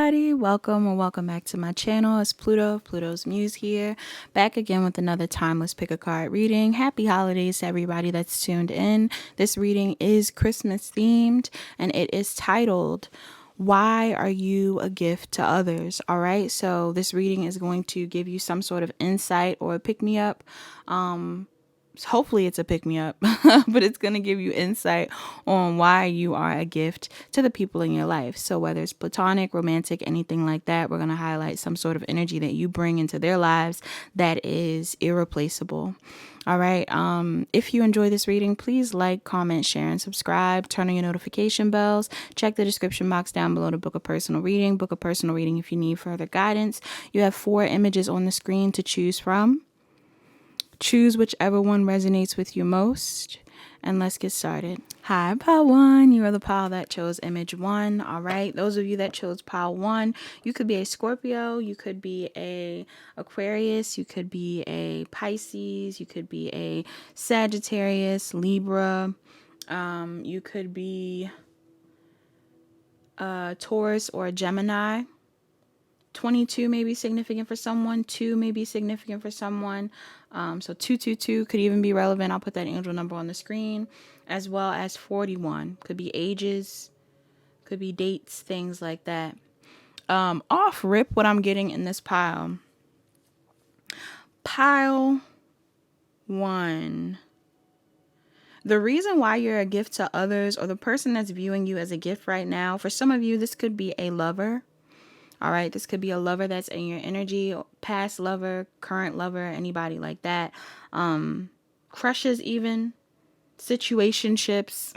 everybody, welcome or welcome back to my channel. It's Pluto's Muse here, back again with another timeless pick a card reading. Happy holidays to everybody that's tuned in. This reading is Christmas themed and it is titled, Why Are You a Gift to Others? All right, so this reading is going to give you some sort of insight or a pick-me-up. Hopefully it's a pick-me-up, but it's going to give you insight on why you are a gift to the people in your life. So whether it's platonic, romantic, anything like that, we're going to highlight some sort of energy that you bring into their lives that is irreplaceable. All right. If you enjoy this reading, please like, comment, share, and subscribe. Turn on your notification bells. Check the description box down below to book a personal reading. Book a personal reading if you need further guidance. You have 4 images on the screen to choose from. Choose whichever one resonates with you most, and let's get started. Hi, pile 1. You are the pile that chose image 1. All right. Those of you that chose pile 1, you could be a Scorpio, you could be a Aquarius, you could be a Pisces, you could be a Sagittarius, Libra, you could be a Taurus or a Gemini. 22 may be significant for someone. 2 may be significant for someone. So 222 could even be relevant. I'll put that angel number on the screen, as well as 41. Could be ages, could be dates, things like that. Off rip, what I'm getting in this pile. Pile 1. The reason why you're a gift to others, or the person that's viewing you as a gift right now, for some of you, this could be a lover. All right, this could be a lover that's in your energy, past lover, current lover, anybody like that. Crushes even, situationships.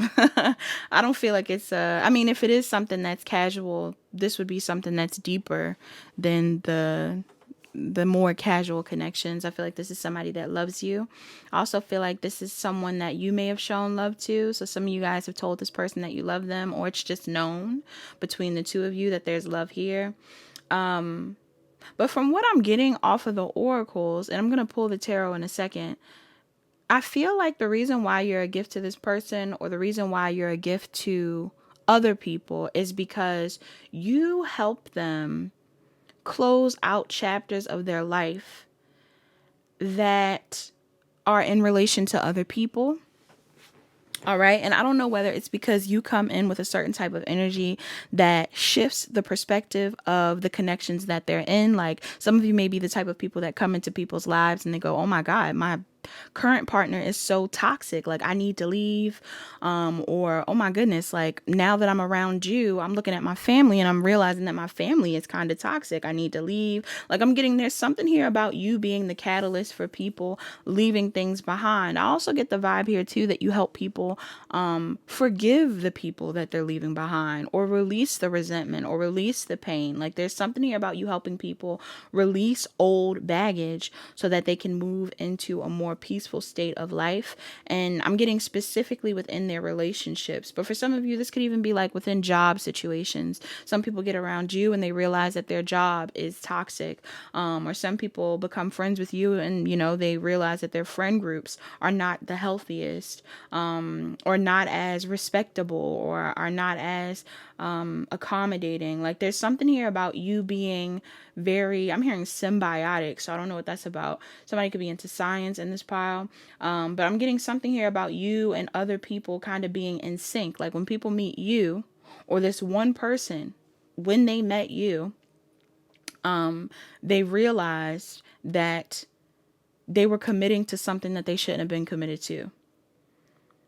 I don't feel like it's, I mean, if it is something that's casual, this would be something that's deeper than the more casual connections. I feel like this is somebody that loves you. I also feel like this is someone that you may have shown love to. So some of you guys have told this person that you love them, or it's just known between the two of you that there's love here. But from what I'm getting off of the oracles, and I'm going to pull the tarot in a second, I feel like the reason why you're a gift to this person, or the reason why you're a gift to other people, is because you help them close out chapters of their life that are in relation to other people. All right. And I don't know whether it's because you come in with a certain type of energy that shifts the perspective of the connections that they're in. Like, some of you may be the type of people that come into people's lives and they go, oh my God, my current partner is so toxic, like I need to leave. Or, oh my goodness, like now that I'm around you, I'm looking at my family and I'm realizing that my family is kind of toxic. I need to leave. Like, I'm getting, there's something here about you being the catalyst for people leaving things behind. I also get the vibe here too that you help people forgive the people that they're leaving behind, or release the resentment, or release the pain. Like, there's something here about you helping people release old baggage so that they can move into a more peaceful state of life. And I'm getting specifically within their relationships, but for some of you, this could even be like within job situations. Some people get around you and they realize that their job is toxic, or some people become friends with you and, you know, they realize that their friend groups are not the healthiest, or not as respectable, or are not as accommodating. Like, there's something here about you being very, I'm hearing symbiotic, so I don't know what that's about. Somebody could be into science in this pile, but I'm getting something here about you and other people kind of being in sync. Like, when people meet you, or this one person, when they met you, they realized that they were committing to something that they shouldn't have been committed to.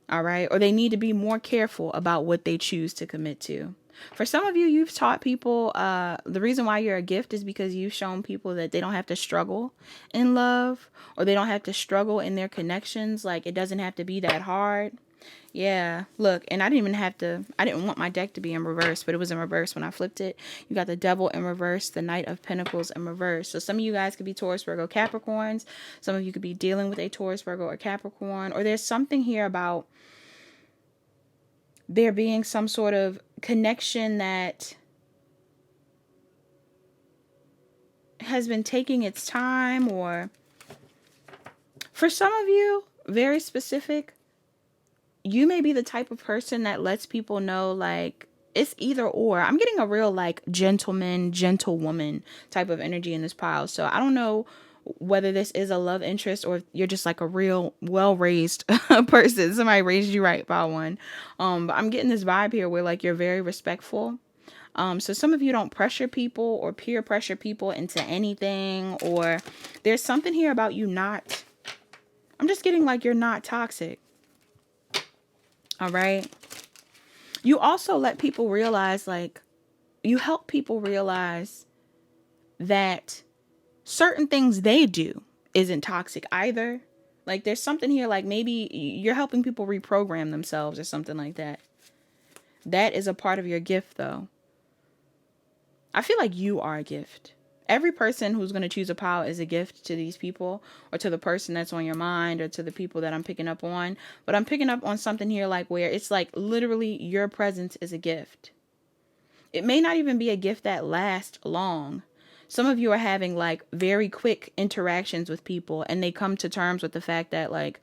All right. Or they need to be more careful about what they choose to commit to. For some of you, you've taught people, the reason why you're a gift is because you've shown people that they don't have to struggle in love, or they don't have to struggle in their connections. Like, it doesn't have to be that hard. Yeah, look, and I didn't want my deck to be in reverse, but it was in reverse when I flipped it. You got the Devil in reverse, the Knight of Pentacles in reverse. So some of you guys could be Taurus, Virgo, Capricorns. Some of you could be dealing with a Taurus, Virgo, or Capricorn. Or there's something here about there being some sort of connection that has been taking its time, or for some of you, very specific, you may be the type of person that lets people know, like, it's either or. I'm getting a real like gentleman, gentlewoman type of energy in this pile. So I don't know whether this is a love interest or if you're just like a real well-raised person. Somebody raised you right, pile one. But I'm getting this vibe here where like you're very respectful. So some of you don't pressure people or peer pressure people into anything, or there's something here about you not, I'm just getting like you're not toxic. All right. You also let people realize, like, you help people realize that certain things they do isn't toxic either. Like, there's something here, like maybe you're helping people reprogram themselves or something like that. That is a part of your gift, though. I feel like you are a gift. Every person who's going to choose a pile is a gift to these people, or to the person that's on your mind, or to the people that I'm picking up on. But I'm picking up on something here like where it's like literally your presence is a gift. It may not even be a gift that lasts long. Some of you are having like very quick interactions with people, and they come to terms with the fact that like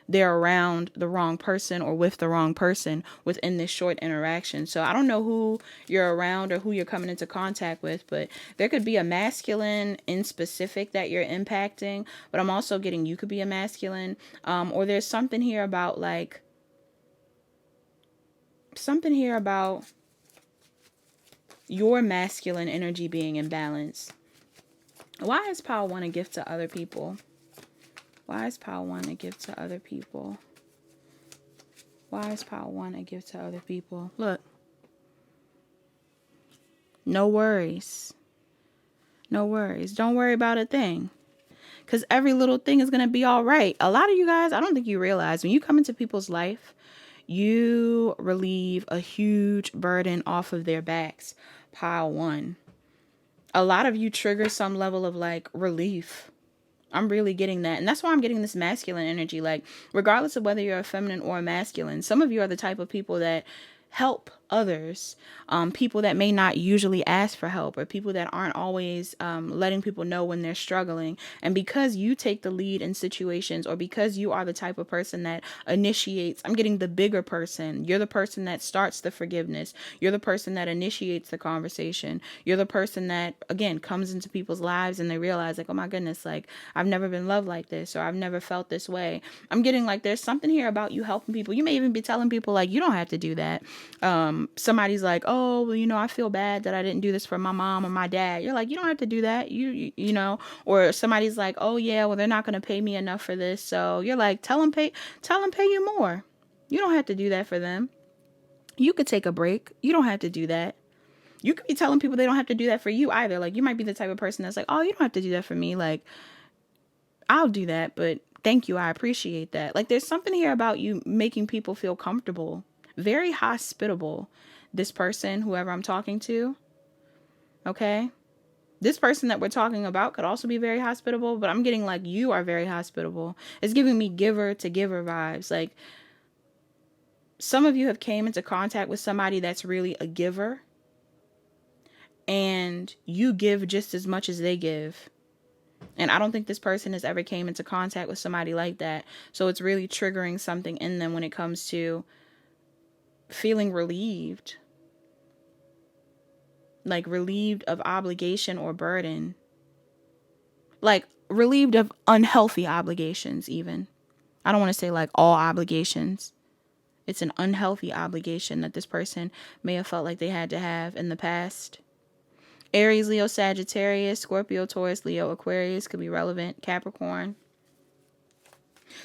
they're around the wrong person or with the wrong person within this short interaction. So I don't know who you're around or who you're coming into contact with, but there could be a masculine in specific that you're impacting. But I'm also getting you could be a masculine, or there's something here about like your masculine energy being in balance. Why is Power 1 a gift to other people? Why is Power 1 a gift to other people? Why is Power 1 a gift to other people? Look. No worries. No worries. Don't worry about a thing. Because every little thing is going to be all right. A lot of you guys, I don't think you realize, when you come into people's life, you relieve a huge burden off of their backs. Pile 1. A lot of you trigger some level of like relief. I'm really getting that. And that's why I'm getting this masculine energy. Like, regardless of whether you're a feminine or a masculine, some of you are the type of people that help others, people that may not usually ask for help, or people that aren't always letting people know when they're struggling. And because you take the lead in situations, or because you are the type of person that initiates, I'm getting the bigger person. You're the person that starts the forgiveness. You're the person that initiates the conversation. You're the person that, again, comes into people's lives and they realize like, oh my goodness, like I've never been loved like this, or I've never felt this way. I'm getting like there's something here about you helping people. You may even be telling people like, you don't have to do that. Somebody's like, oh, well, you know, I feel bad that I didn't do this for my mom or my dad. You're like, you don't have to do that. You know, or somebody's like, oh yeah, well, they're not going to pay me enough for this. So you're like, tell them pay you more. You don't have to do that for them. You could take a break. You don't have to do that. You could be telling people they don't have to do that for you either. Like, you might be the type of person that's like, oh, you don't have to do that for me. Like, I'll do that, but thank you. I appreciate that. Like, there's something here about you making people feel comfortable. Very hospitable. This person, whoever I'm talking to, okay? This person that we're talking about could also be very hospitable, but I'm getting like you are very hospitable. It's giving me giver to giver vibes. Like, some of you have came into contact with somebody that's really a giver, and you give just as much as they give. And I don't think this person has ever came into contact with somebody like that. So it's really triggering something in them when it comes to feeling relieved. Like relieved of obligation or burden. Like relieved of unhealthy obligations even. I don't want to say like all obligations. It's an unhealthy obligation that this person may have felt like they had to have in the past. Aries, Leo, Sagittarius, Scorpio, Taurus, Leo, Aquarius could be relevant. Capricorn.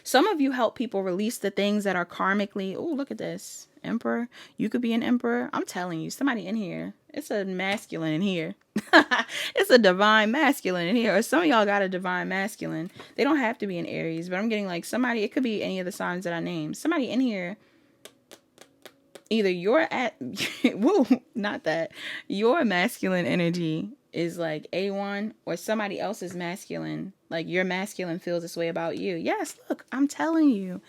Some of you help people release the things that are karmically. Oh, look at this. Emperor. You could be an emperor. I'm telling you, somebody in here. It's a masculine in here. It's a divine masculine in here. Or some of y'all got a divine masculine. They don't have to be an Aries, but I'm getting like somebody. It could be any of the signs that I named. Somebody in here. Either you're at, woo, not that, your masculine energy is like A1, or somebody else's masculine, like your masculine feels this way about you. Yes, look, I'm telling you.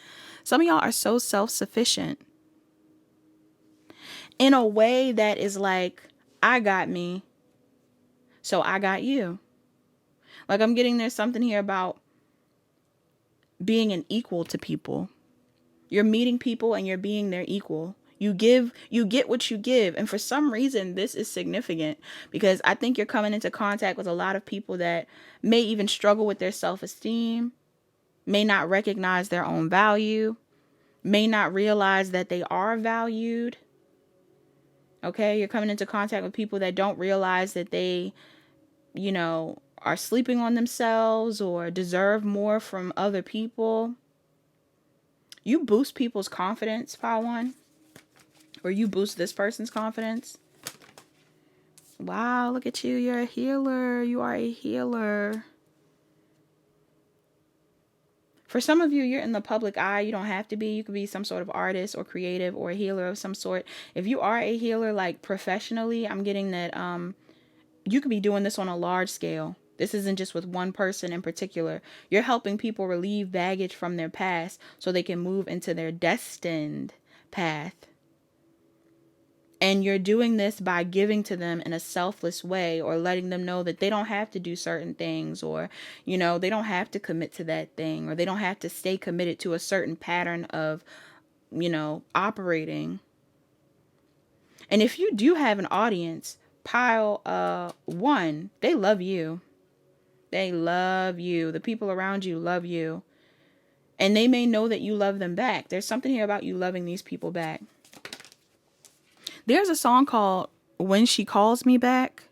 Some of y'all are so self-sufficient in a way that is like, I got me, so I got you. Like, I'm getting there's something here about being an equal to people. You're meeting people and you're being their equal. You get what you give. And for some reason, this is significant because I think you're coming into contact with a lot of people that may even struggle with their self-esteem, may not recognize their own value, may not realize that they are valued. Okay, you're coming into contact with people that don't realize that they, are sleeping on themselves or deserve more from other people. You boost people's confidence, Pile 1. Or you boost this person's confidence. Wow, look at you. You're a healer. You are a healer. For some of you, you're in the public eye. You don't have to be. You could be some sort of artist or creative or a healer of some sort. If you are a healer, like professionally, I'm getting that you could be doing this on a large scale. This isn't just with one person in particular. You're helping people relieve baggage from their past so they can move into their destined path. And you're doing this by giving to them in a selfless way, or letting them know that they don't have to do certain things, or, they don't have to commit to that thing, or they don't have to stay committed to a certain pattern of, operating. And if you do have an audience, Pile 1, they love you. They love you. The people around you love you. And they may know that you love them back. There's something here about you loving these people back. There's a song called When She Calls Me Back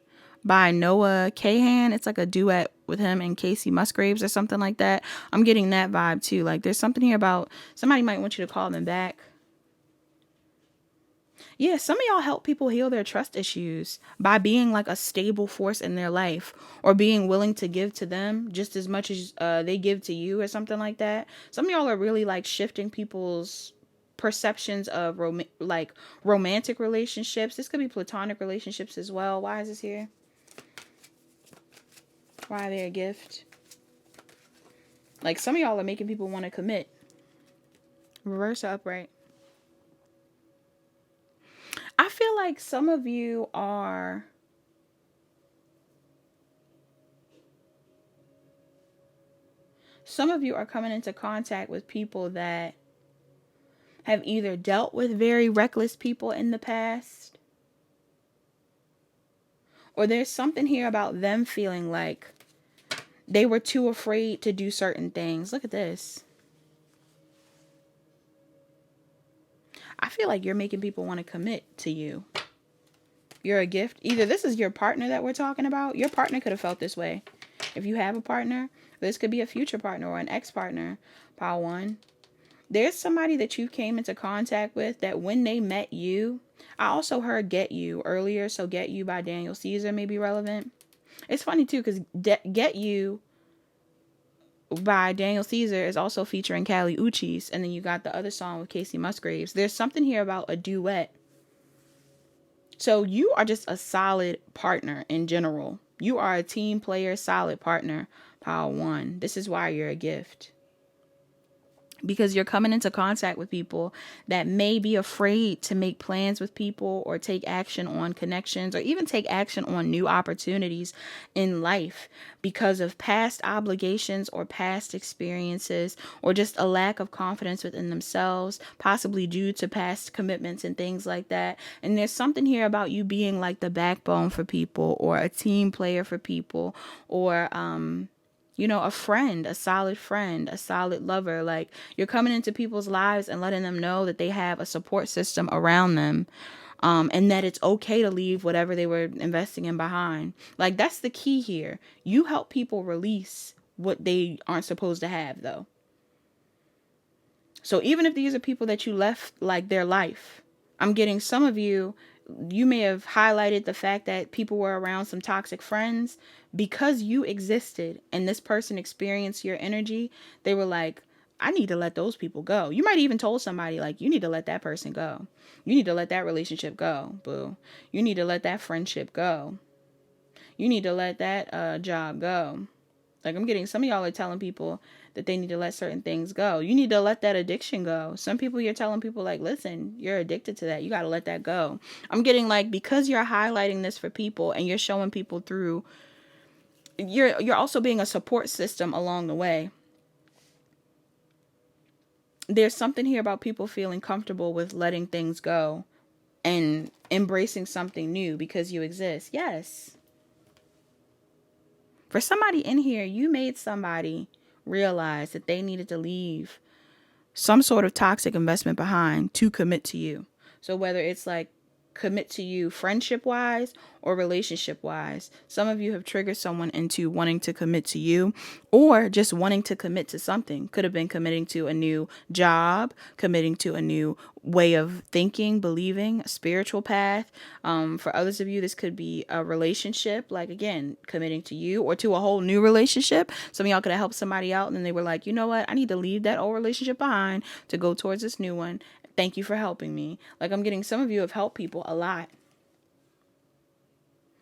by Noah Kahan. It's like a duet with him and Casey Musgraves or something like that. I'm getting that vibe too. Like there's something here about somebody might want you to call them back. Yeah, some of y'all help people heal their trust issues by being like a stable force in their life, or being willing to give to them just as much as they give to you or something like that. Some of y'all are really like shifting people's perceptions of romantic relationships. This could be platonic relationships as well. Why is this here? Why are they a gift? Like some of y'all are making people want to commit. Reverse or upright. I feel like some of you are coming into contact with people that have either dealt with very reckless people in the past, or there's something here about them feeling like they were too afraid to do certain things. Look at this. I feel like you're making people want to commit to you. You're a gift. Either this is your partner that we're talking about. Your partner could have felt this way. If you have a partner, this could be a future partner or an ex-partner. Pile 1. There's somebody that you came into contact with that when they met you, I also heard Get You earlier, so Get You by Daniel Caesar may be relevant. It's funny too, because Get You by Daniel Caesar is also featuring Kali Uchis, and then you got the other song with Casey Musgraves. There's something here about a duet. So you are just a solid partner in general. You are a team player, solid partner, Pile 1. This is why you're a gift. Because you're coming into contact with people that may be afraid to make plans with people, or take action on connections, or even take action on new opportunities in life because of past obligations or past experiences, or just a lack of confidence within themselves, possibly due to past commitments and things like that. And there's something here about you being like the backbone for people, or a team player for people, or a friend, a solid lover. Like you're coming into people's lives and letting them know that they have a support system around them, and that it's okay to leave whatever they were investing in behind. Like that's the key here. You help people release what they aren't supposed to have, though. So even if these are people that you left like their life, I'm getting some of you may have highlighted the fact that people were around some toxic friends because you existed and this person experienced your energy. They were like, I need to let those people go. You might even told somebody like, you need to let that person go. You need to let that relationship go, boo. You need to let that friendship go. You need to let that job go. Like I'm getting some of y'all are telling people that they need to let certain things go. You need to let that addiction go. Some people you're telling people like, listen, you're addicted to that. You got to let that go. I'm getting like, because you're highlighting this for people and you're showing people through, you're also being a support system along the way. there's something here about people feeling comfortable with letting things go and embracing something new because you exist. Yes. For somebody in here, you made somebody realize that they needed to leave some sort of toxic investment behind to commit to you. So whether it's like commit to you friendship wise or relationship wise, some of you have triggered someone into wanting to commit to you or just wanting to commit to something. Could have been committing to a new job, committing to a new way of thinking, believing, a spiritual path. For others of you, this could be a relationship, like again, committing to you or to a whole new relationship. Some of y'all could have helped somebody out and then they were like, you know what? I need to leave that old relationship behind to go towards this new one. Thank you for helping me. Like I'm getting some of you have helped people a lot.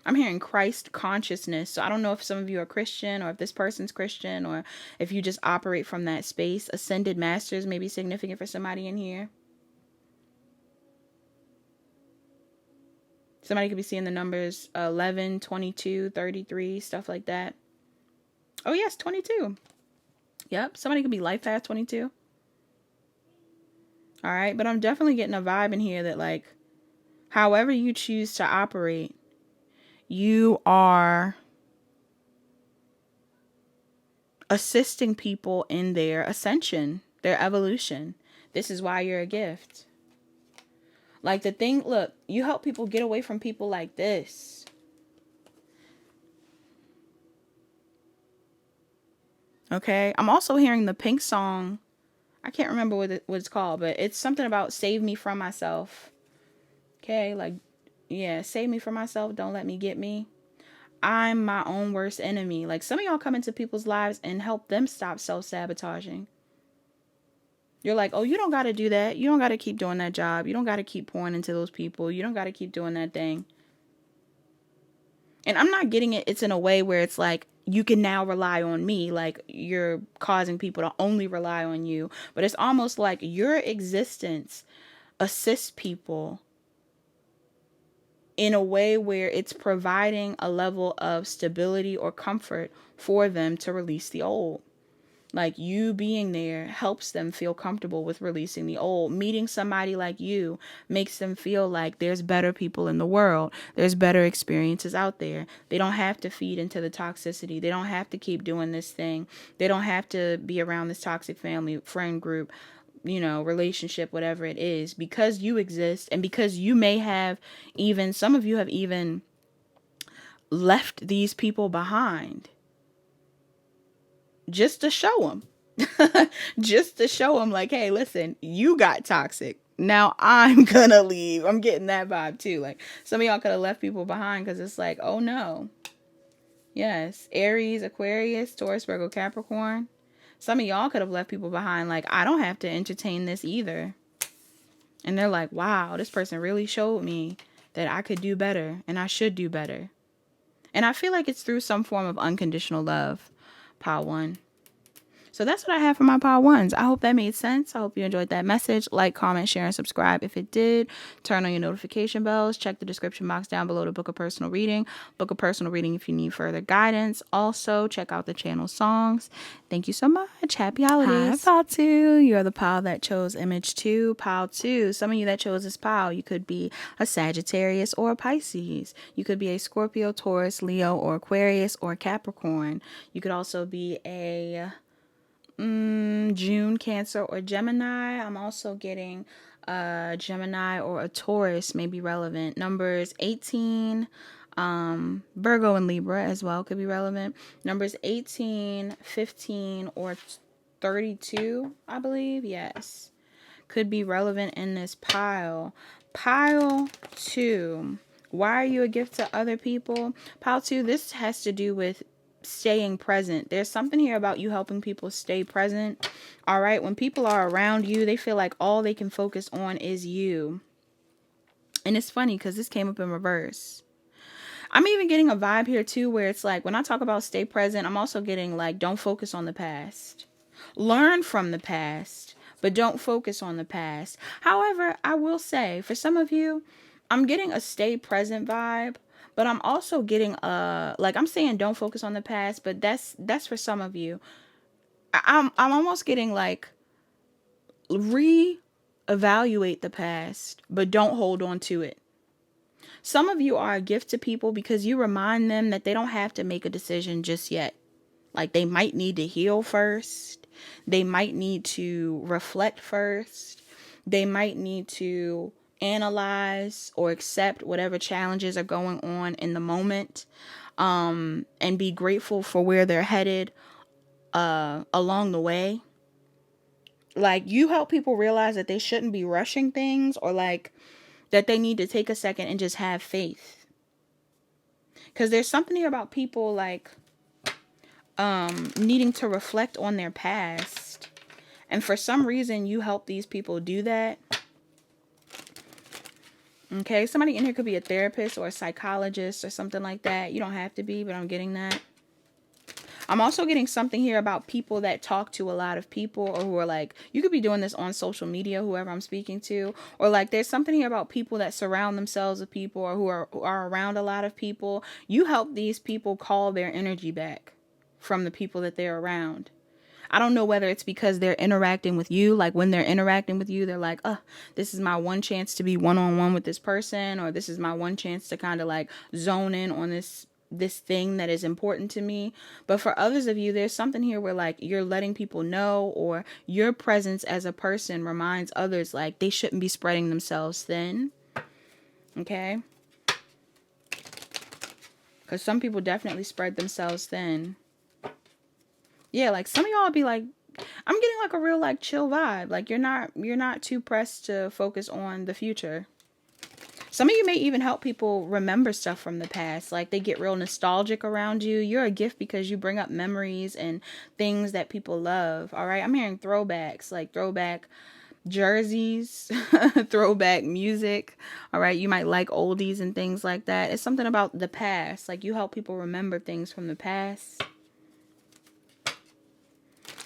I'm hearing Christ consciousness. So I don't know if some of you are Christian or if this person's Christian or if you just operate from that space. Ascended masters may be significant for somebody in here. Somebody could be seeing the numbers 11, 22, 33, stuff like that. Oh, yes, 22. Yep, somebody could be life path 22. All right, but I'm definitely getting a vibe in here that like, however you choose to operate, you are assisting people in their ascension, their evolution. This is why you're a gift. Like the thing, look, you help people get away from people like this. Okay, I'm also hearing the Pink song. I can't remember what it's called, but it's something about save me from myself. Okay, like, yeah, save me from myself. Don't let me get me. I'm my own worst enemy. Like some of y'all come into people's lives and help them stop self-sabotaging. You're like, oh, you don't got to do that. You don't got to keep doing that job. You don't got to keep pouring into those people. You don't got to keep doing that thing. And I'm not getting it. It's in a way where it's like, you can now rely on me. Like you're causing people to only rely on you. But it's almost like your existence assists people in a way where it's providing a level of stability or comfort for them to release the old. Like you being there helps them feel comfortable with releasing the old. Meeting somebody like you makes them feel like there's better people in the world. There's better experiences out there. They don't have to feed into the toxicity. They don't have to keep doing this thing. They don't have to be around this toxic family, friend group, relationship, whatever it is, because you exist and because you may have even, some of you have even left these people behind just to show them, just to show them like, hey, listen, you got toxic. Now I'm gonna leave. I'm getting that vibe too. Like some of y'all could have left people behind because it's like, oh no. Yes. Aries, Aquarius, Taurus, Virgo, Capricorn. Some of y'all could have left people behind. Like, I don't have to entertain this either. And they're like, wow, this person really showed me that I could do better and I should do better. And I feel like it's through some form of unconditional love. Pile 1. So that's what I have for my pile 1s. I hope that made sense. I hope you enjoyed that message. Like, comment, share, and subscribe if it did. Turn on your notification bells. Check the description box down below to book a personal reading. Book a personal reading if you need further guidance. Also, check out the channel songs. Thank you so much. Happy holidays. Hi, pile 2. You're the pile that chose image 2. Pile 2. Some of you that chose this pile, you could be a Sagittarius or a Pisces. You could be a Scorpio, Taurus, Leo, or Aquarius, or Capricorn. You could also be a June, Cancer, or Gemini. I'm also getting a Gemini or a Taurus may be relevant. Numbers 18, Virgo and Libra as well could be relevant. Numbers 18, 15, or 32, I believe. Yes. Could be relevant in this pile. Pile 2. Why are you a gift to other people? Pile 2, this has to do with staying present. There's something here about you helping people stay present. All right. When people are around you, they feel like all they can focus on is you. And it's funny because this came up in reverse. I'm even getting a vibe here too, where it's like, when I talk about stay present, I'm also getting like, don't focus on the past. Learn from the past, but don't focus on the past. However, I will say for some of you, I'm getting a stay present vibe. But I'm also getting like I'm saying don't focus on the past, but that's for some of you. I'm almost getting like Re-evaluate the past, but don't hold on to it. Some of you are a gift to people because you remind them that they don't have to make a decision just yet. Like, they might need to heal first. They might need to reflect first. They might need to analyze or accept whatever challenges are going on in the moment, and be grateful for where they're headed along the way. Like, you help people realize that they shouldn't be rushing things, or like that they need to take a second and just have faith. Because there's something here about people like needing to reflect on their past. And for some reason, you help these people do that. Okay, somebody in here could be a therapist or a psychologist or something like that. You don't have to be, but I'm getting that. I'm also getting something here about people that talk to a lot of people, or who are like, you could be doing this on social media, whoever I'm speaking to, or like there's something here about people that surround themselves with people, or who are around a lot of people. You help these people call their energy back from the people that they're around. I don't know whether it's because they're interacting with you. Like, when they're interacting with you, they're like, this is my one chance to be one-on-one with this person, or this is my one chance to kind of like zone in on this thing that is important to me. But for others of you, there's something here where like you're letting people know, or your presence as a person reminds others like they shouldn't be spreading themselves thin. Okay? Because some people definitely spread themselves thin. Yeah, like some of y'all be like, I'm getting like a real like chill vibe. Like you're not too pressed to focus on the future. Some of you may even help people remember stuff from the past. Like they get real nostalgic around you. You're a gift because you bring up memories and things that people love. All right. I'm hearing throwbacks, like throwback jerseys, throwback music. All right. You might like oldies and things like that. It's something about the past. Like you help people remember things from the past.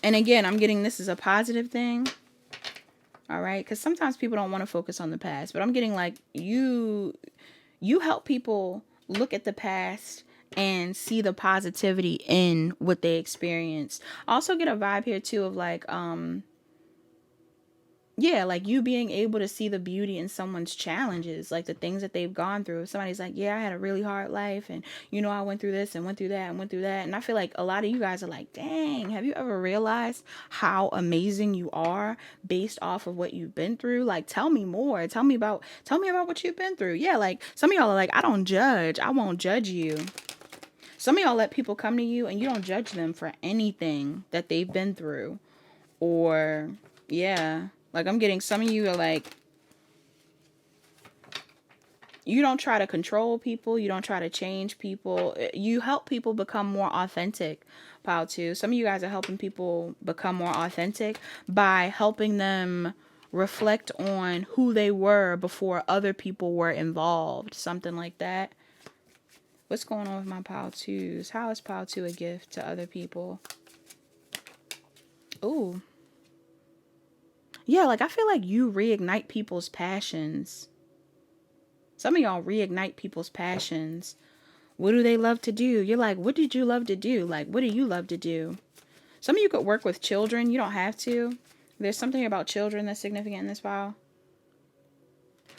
And again, I'm getting this is a positive thing. All right. Because sometimes people don't want to focus on the past. But I'm getting like you help people look at the past and see the positivity in what they experienced. I also get a vibe here too of like, yeah, like you being able to see the beauty in someone's challenges, like the things that they've gone through. If somebody's like, yeah, I had a really hard life, and I went through this and went through that and went through that. And I feel like a lot of you guys are like, dang, have you ever realized how amazing you are based off of what you've been through? Like, tell me more. Tell me about what you've been through. Yeah, like some of y'all are like, I don't judge. I won't judge you. Some of y'all let people come to you and you don't judge them for anything that they've been through. Or, yeah. Like, I'm getting some of you are like, you don't try to control people. You don't try to change people. You help people become more authentic, Pile 2. Some of you guys are helping people become more authentic by helping them reflect on who they were before other people were involved. Something like that. What's going on with my Pile 2s? How is Pile 2 a gift to other people? Ooh. Yeah, like I feel like you reignite people's passions. Some of y'all reignite people's passions. What do they love to do? You're like, what did you love to do? Like, what do you love to do? Some of you could work with children. You don't have to. There's something about children that's significant in this file.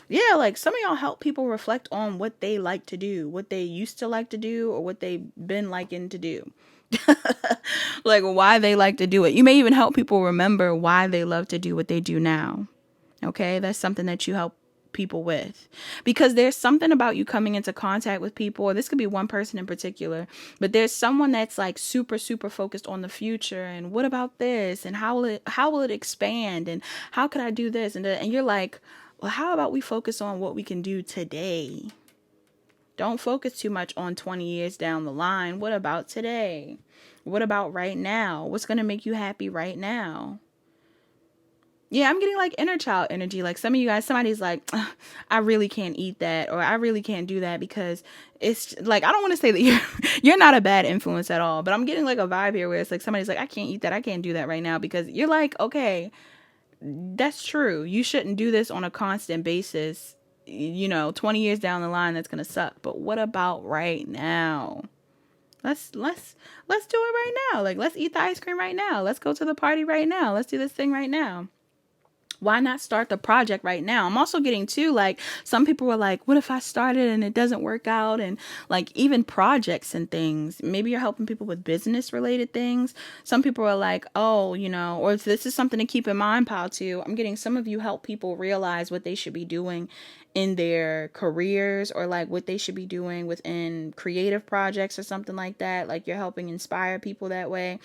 Yeah, like some of y'all help people reflect on what they like to do, what they used to like to do, or what they've been liking to do. Like why they like to do it. You may even help people remember why they love to do what they do now. Okay, that's something that you help people with, because there's something about you coming into contact with people, or this could be one person in particular, but there's someone that's like super focused on the future and what about this and how will it expand and how could I do this, and you're like, well, how about we focus on what we can do today? Don't focus too much on 20 years down the line. What about today? What about right now? What's going to make you happy right now? Yeah, I'm getting like inner child energy. Like some of you guys, somebody's like, I really can't eat that, or I really can't do that, because it's like, I don't want to say that you're not a bad influence at all, but I'm getting like a vibe here where it's like somebody's like, I can't eat that. I can't do that right now, because you're like, okay, that's true. You shouldn't do this on a constant basis. 20 years down the line, that's going to suck. But what about right now? Let's do it right now. Like, let's eat the ice cream right now. Let's go to the party right now. Let's do this thing right now. Why not start the project right now? I'm also getting too, like, some people were like, what if I started and it doesn't work out? And like, even projects and things, maybe you're helping people with business related things. Some people are like, oh, or if this is something to keep in mind, pal, too. I'm getting some of you help people realize what they should be doing in their careers, or like what they should be doing within creative projects or something like that. Like, you're helping inspire people that way.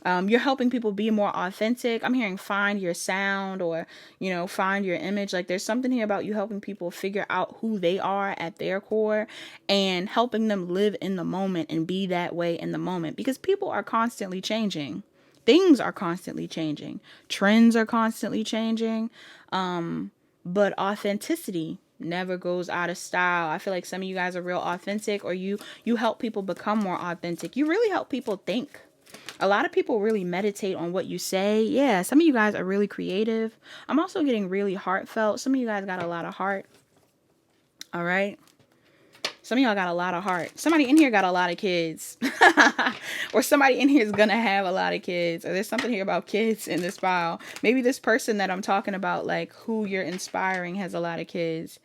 You're helping people be more authentic. I'm hearing find your sound, or, find your image. Like, there's something here about you helping people figure out who they are at their core, and helping them live in the moment and be that way in the moment, because people are constantly changing. Things are constantly changing. Trends are constantly changing. But authenticity never goes out of style. I feel like some of you guys are real authentic, or you help people become more authentic. You really help people think. A lot of people really meditate on what you say. Yeah, some of you guys are really creative. I'm also getting really heartfelt. Some of you guys got a lot of heart. All right. Some of y'all got a lot of heart. Somebody in here got a lot of kids. Or somebody in here is going to have a lot of kids. Or there's something here about kids in this file. Maybe this person that I'm talking about, like, who you're inspiring, has a lot of kids.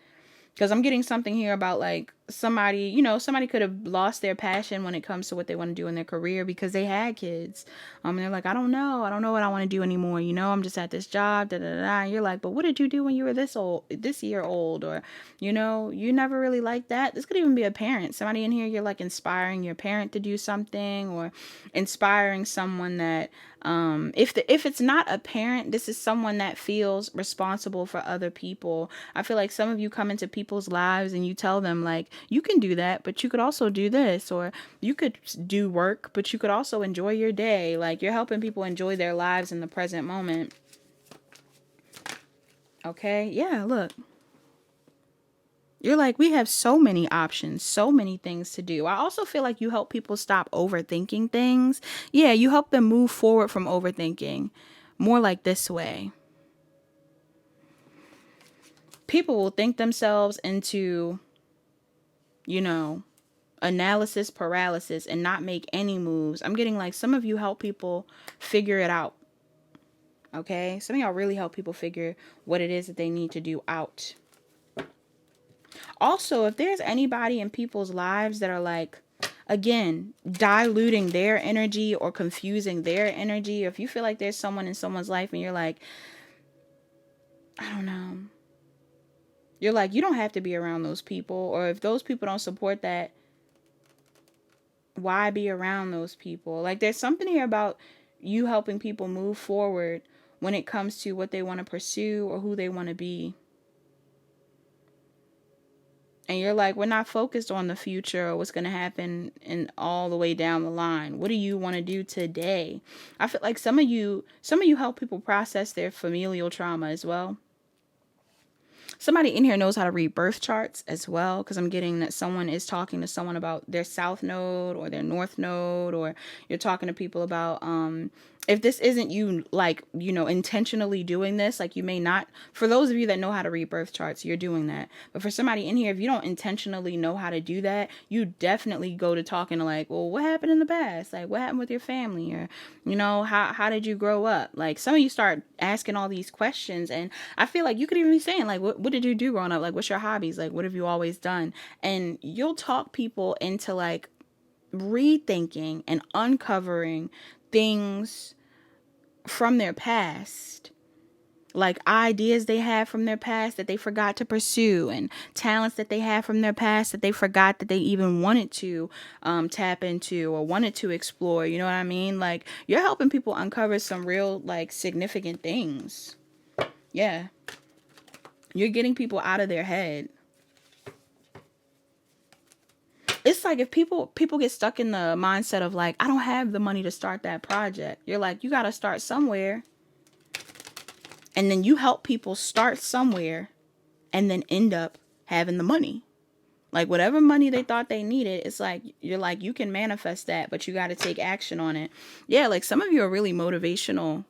Because I'm getting something here about, like, somebody, somebody could have lost their passion when it comes to what they want to do in their career because they had kids. And they're like, I don't know what I want to do anymore. I'm just at this job, da, da, da, da. And you're like, but what did you do when you were this year old? Or, you never really liked that. This could even be a parent. Somebody in here, you're like inspiring your parent to do something, or inspiring someone that, if it's not a parent, this is someone that feels responsible for other people. I feel like some of you come into people's lives and you tell them, like, you can do that, but you could also do this, or you could do work, but you could also enjoy your day. Like, you're helping people enjoy their lives in the present moment. Okay. Yeah. Look. You're like, we have so many options, so many things to do. I also feel like you help people stop overthinking things. Yeah, you help them move forward from overthinking. More like this way. People will think themselves into, analysis paralysis and not make any moves. I'm getting like some of you help people figure it out. Okay? Some of y'all really help people figure what it is that they need to do out. Also, if there's anybody in people's lives that are like, again, diluting their energy or confusing their energy, if you feel like there's someone in someone's life and you're like, I don't know. You're like, you don't have to be around those people. Or if those people don't support that, why be around those people? Like, there's something here about you helping people move forward when it comes to what they want to pursue or who they want to be. And you're like, we're not focused on the future or what's going to happen in all the way down the line. What do you want to do today? I feel like some of you help people process their familial trauma as well. Somebody in here knows how to read birth charts as well, because I'm getting that someone is talking to someone about their south node or their north node, or you're talking to people about, if this isn't you, like, intentionally doing this, like, you may not, for those of you that know how to read birth charts, you're doing that. But for somebody in here, if you don't intentionally know how to do that, you definitely go to talking to, like, well, what happened in the past? Like, what happened with your family? Or, how did you grow up? Like, some of you start asking all these questions, and I feel like you could even be saying, like, what did you do growing up? Like, what's your hobbies? Like, what have you always done? And you'll talk people into, like, rethinking and uncovering things from their past, like ideas they had from their past that they forgot to pursue, and talents that they had from their past that they forgot that they even wanted to tap into or wanted to explore. You know what I mean? Like, you're helping people uncover some real, like, significant things. Yeah. You're getting people out of their head. It's like if people get stuck in the mindset of, like, I don't have the money to start that project. You're like, you got to start somewhere. And then you help people start somewhere and then end up having the money. Like, whatever money they thought they needed, it's like, you're like, you can manifest that, but you got to take action on it. Yeah, like, some of you are really motivational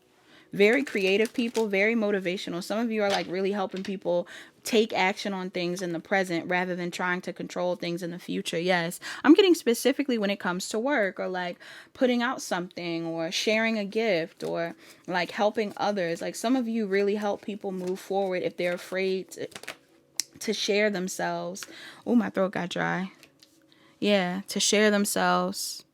Very creative people, very motivational. Some of you are like really helping people take action on things in the present rather than trying to control things in the future. Yes, I'm getting specifically when it comes to work, or like putting out something, or sharing a gift, or like helping others. Like some of you really help people move forward if they're afraid to share themselves. Oh, my throat got dry. Yeah, to share themselves.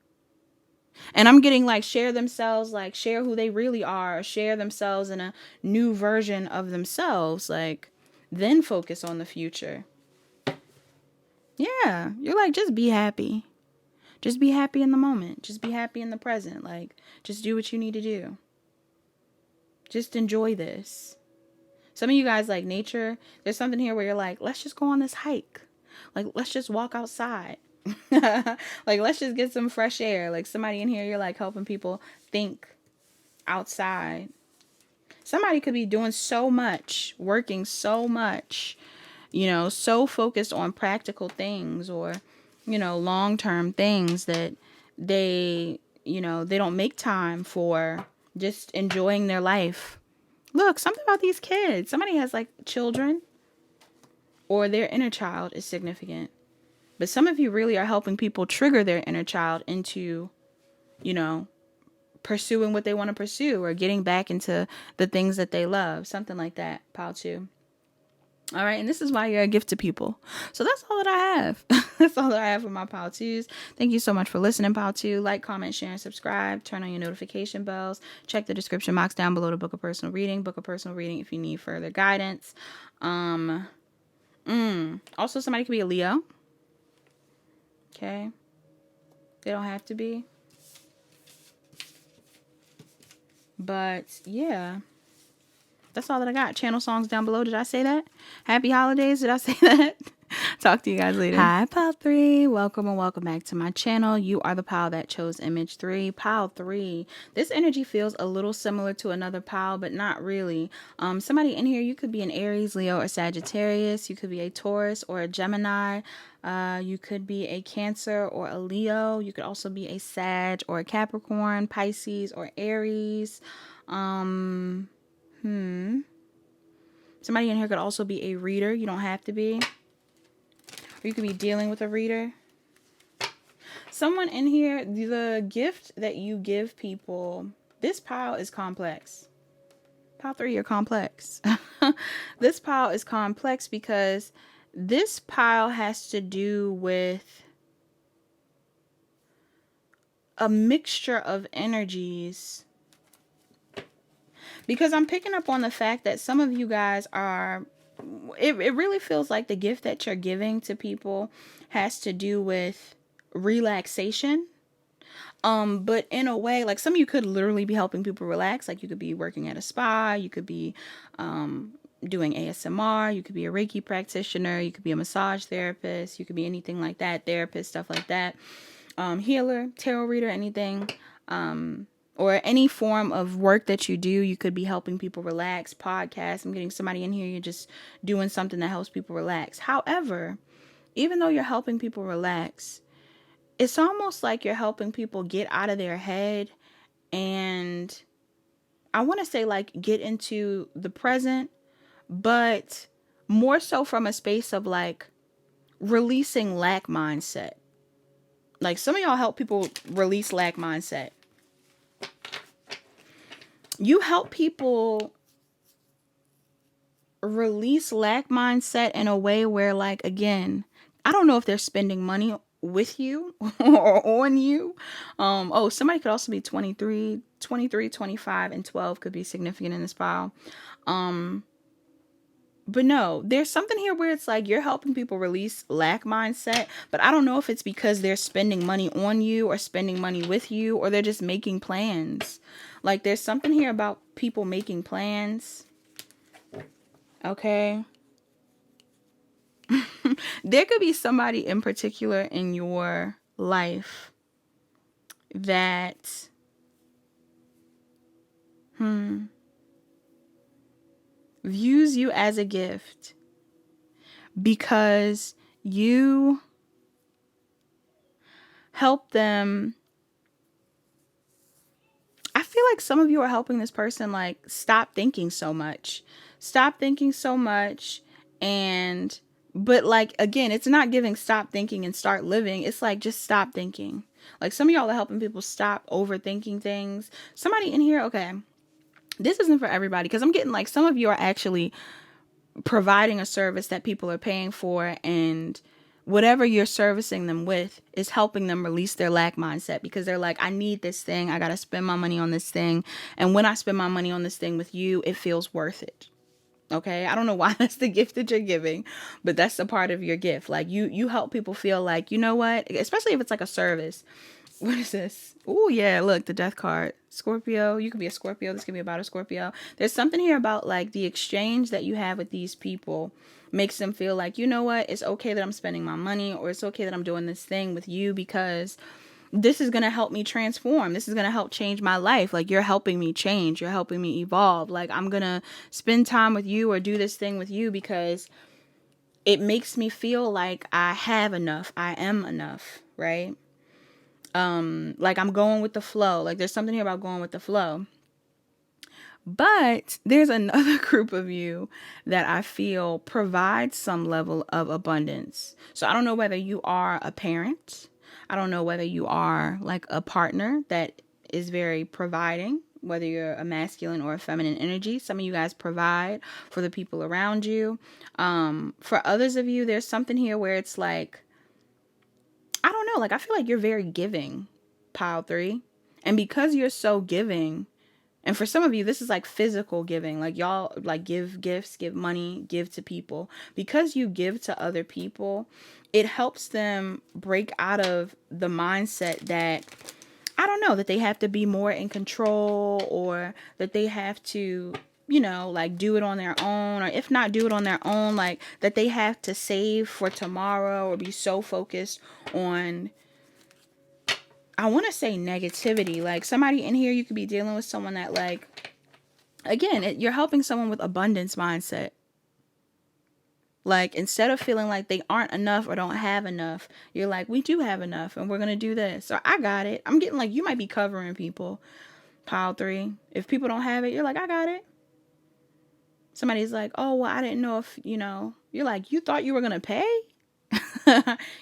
And I'm getting like share themselves, like share who they really are, or share themselves in a new version of themselves, like then focus on the future. Yeah, you're like, just be happy. Just be happy in the moment. Just be happy in the present. Like, just do what you need to do. Just enjoy this. Some of you guys like nature. There's something here where you're like, let's just go on this hike. Like, let's just walk outside. Like, let's just get some fresh air. Like, somebody in here, you're like helping people think outside. Somebody could be doing so much, working so much, so focused on practical things, or, long-term things, that they don't make time for just enjoying their life. Look, something about these kids. Somebody has like children, or their inner child is significant. But some of you really are helping people trigger their inner child into, pursuing what they want to pursue, or getting back into the things that they love. Something like that, pile 2. All right, and this is why you're a gift to people. So that's all that I have. That's all that I have for my pile 2s. Thank you so much for listening, pile 2. Like, comment, share, and subscribe. Turn on your notification bells. Check the description box down below to book a personal reading. Book a personal reading if you need further guidance. Also, somebody could be a Leo. Okay. They don't have to be. But yeah, that's all that I got. Channel songs down below. Did I say that? Happy holidays. Did I say that? Talk to you guys later. Hi, Pile 3. Welcome and welcome back to my channel. You are the pile that chose image 3. Pile 3. This energy feels a little similar to another pile, but not really. Somebody in here, you could be an Aries, Leo, or Sagittarius. You could be a Taurus or a Gemini. You could be a Cancer or a Leo. You could also be a Sag or a Capricorn, Pisces, or Aries. Somebody in here could also be a reader. You don't have to be. Or you could be dealing with a reader. Someone in here, the gift that you give people, this pile is complex. Pile 3, you're complex. This pile is complex because this pile has to do with a mixture of energies. Because I'm picking up on the fact that some of you guys are, it really feels like the gift that you're giving to people has to do with relaxation. But in a way, like some of you could literally be helping people relax. Like you could be working at a spa, you could be doing ASMR, you could be a Reiki practitioner, you could be a massage therapist, you could be anything like that, therapist, stuff like that. Healer, tarot reader, anything. Or any form of work that you do, you could be helping people relax. Podcast, I'm getting somebody in here, you're just doing something that helps people relax. However, even though you're helping people relax, it's almost like you're helping people get out of their head, and I want to say like get into the present, but more so from a space of like releasing lack mindset. Like some of y'all help people release lack mindset. You help people release lack mindset in a way where, like, again, I don't know if they're spending money with you or on you. Somebody could also be 23, 25, and 12 could be significant in this file. But no, there's something here where it's like you're helping people release lack mindset, but I don't know if it's because they're spending money on you or spending money with you, or they're just making plans. Like there's something here about people making plans. Okay. There could be somebody in particular in your life that views you as a gift because you help them. I feel feel like some of you are helping this person like stop thinking so much. Stop thinking so much. And but like again, it's not giving stop thinking and start living. It's like just stop thinking. Like some of y'all are helping people stop overthinking things. Somebody in here, okay. This isn't for everybody because I'm getting like some of you are actually providing a service that people are paying for, and whatever you're servicing them with is helping them release their lack mindset because they're like, I need this thing. I got to spend my money on this thing. And when I spend my money on this thing with you, it feels worth it. Okay. I don't know why that's the gift that you're giving, but that's the part of your gift. Like you help people feel like, you know what, especially if it's like a service. What is this? Oh yeah, look, the death card. Scorpio. You could be a Scorpio. This could be about a Scorpio. There's something here about like the exchange that you have with these people makes them feel like, you know what, it's okay that I'm spending my money, or it's okay that I'm doing this thing with you because this is going to help me transform. This is going to help change my life. Like you're helping me change. You're helping me evolve. Like I'm going to spend time with you or do this thing with you because it makes me feel like I have enough. I am enough, right? Like I'm going with the flow. Like there's something here about going with the flow. But there's another group of you that I feel provides some level of abundance. So I don't know whether you are a parent. I don't know whether you are like a partner that is very providing, whether you're a masculine or a feminine energy. Some of you guys provide for the people around you. For others of you, there's something here where it's like, I don't know, like I feel like you're very giving, pile 3. And because you're so giving, and for some of you, this is like physical giving. Like y'all like give gifts, give money, give to people. Because you give to other people, it helps them break out of the mindset that, I don't know, that they have to be more in control, or that they have to, you know, like do it on their own, or if not do it on their own, like that they have to save for tomorrow or be so focused on, I want to say negativity. Like somebody in here, you could be dealing with someone that like, again, you're helping someone with abundance mindset. Like instead of feeling like they aren't enough or don't have enough, you're like, we do have enough and we're going to do this. Or I got it. I'm getting like, you might be covering people. Pile 3. If people don't have it, you're like, I got it. Somebody's like, oh, well, I didn't know if, you know, you're like, you thought you were going to pay?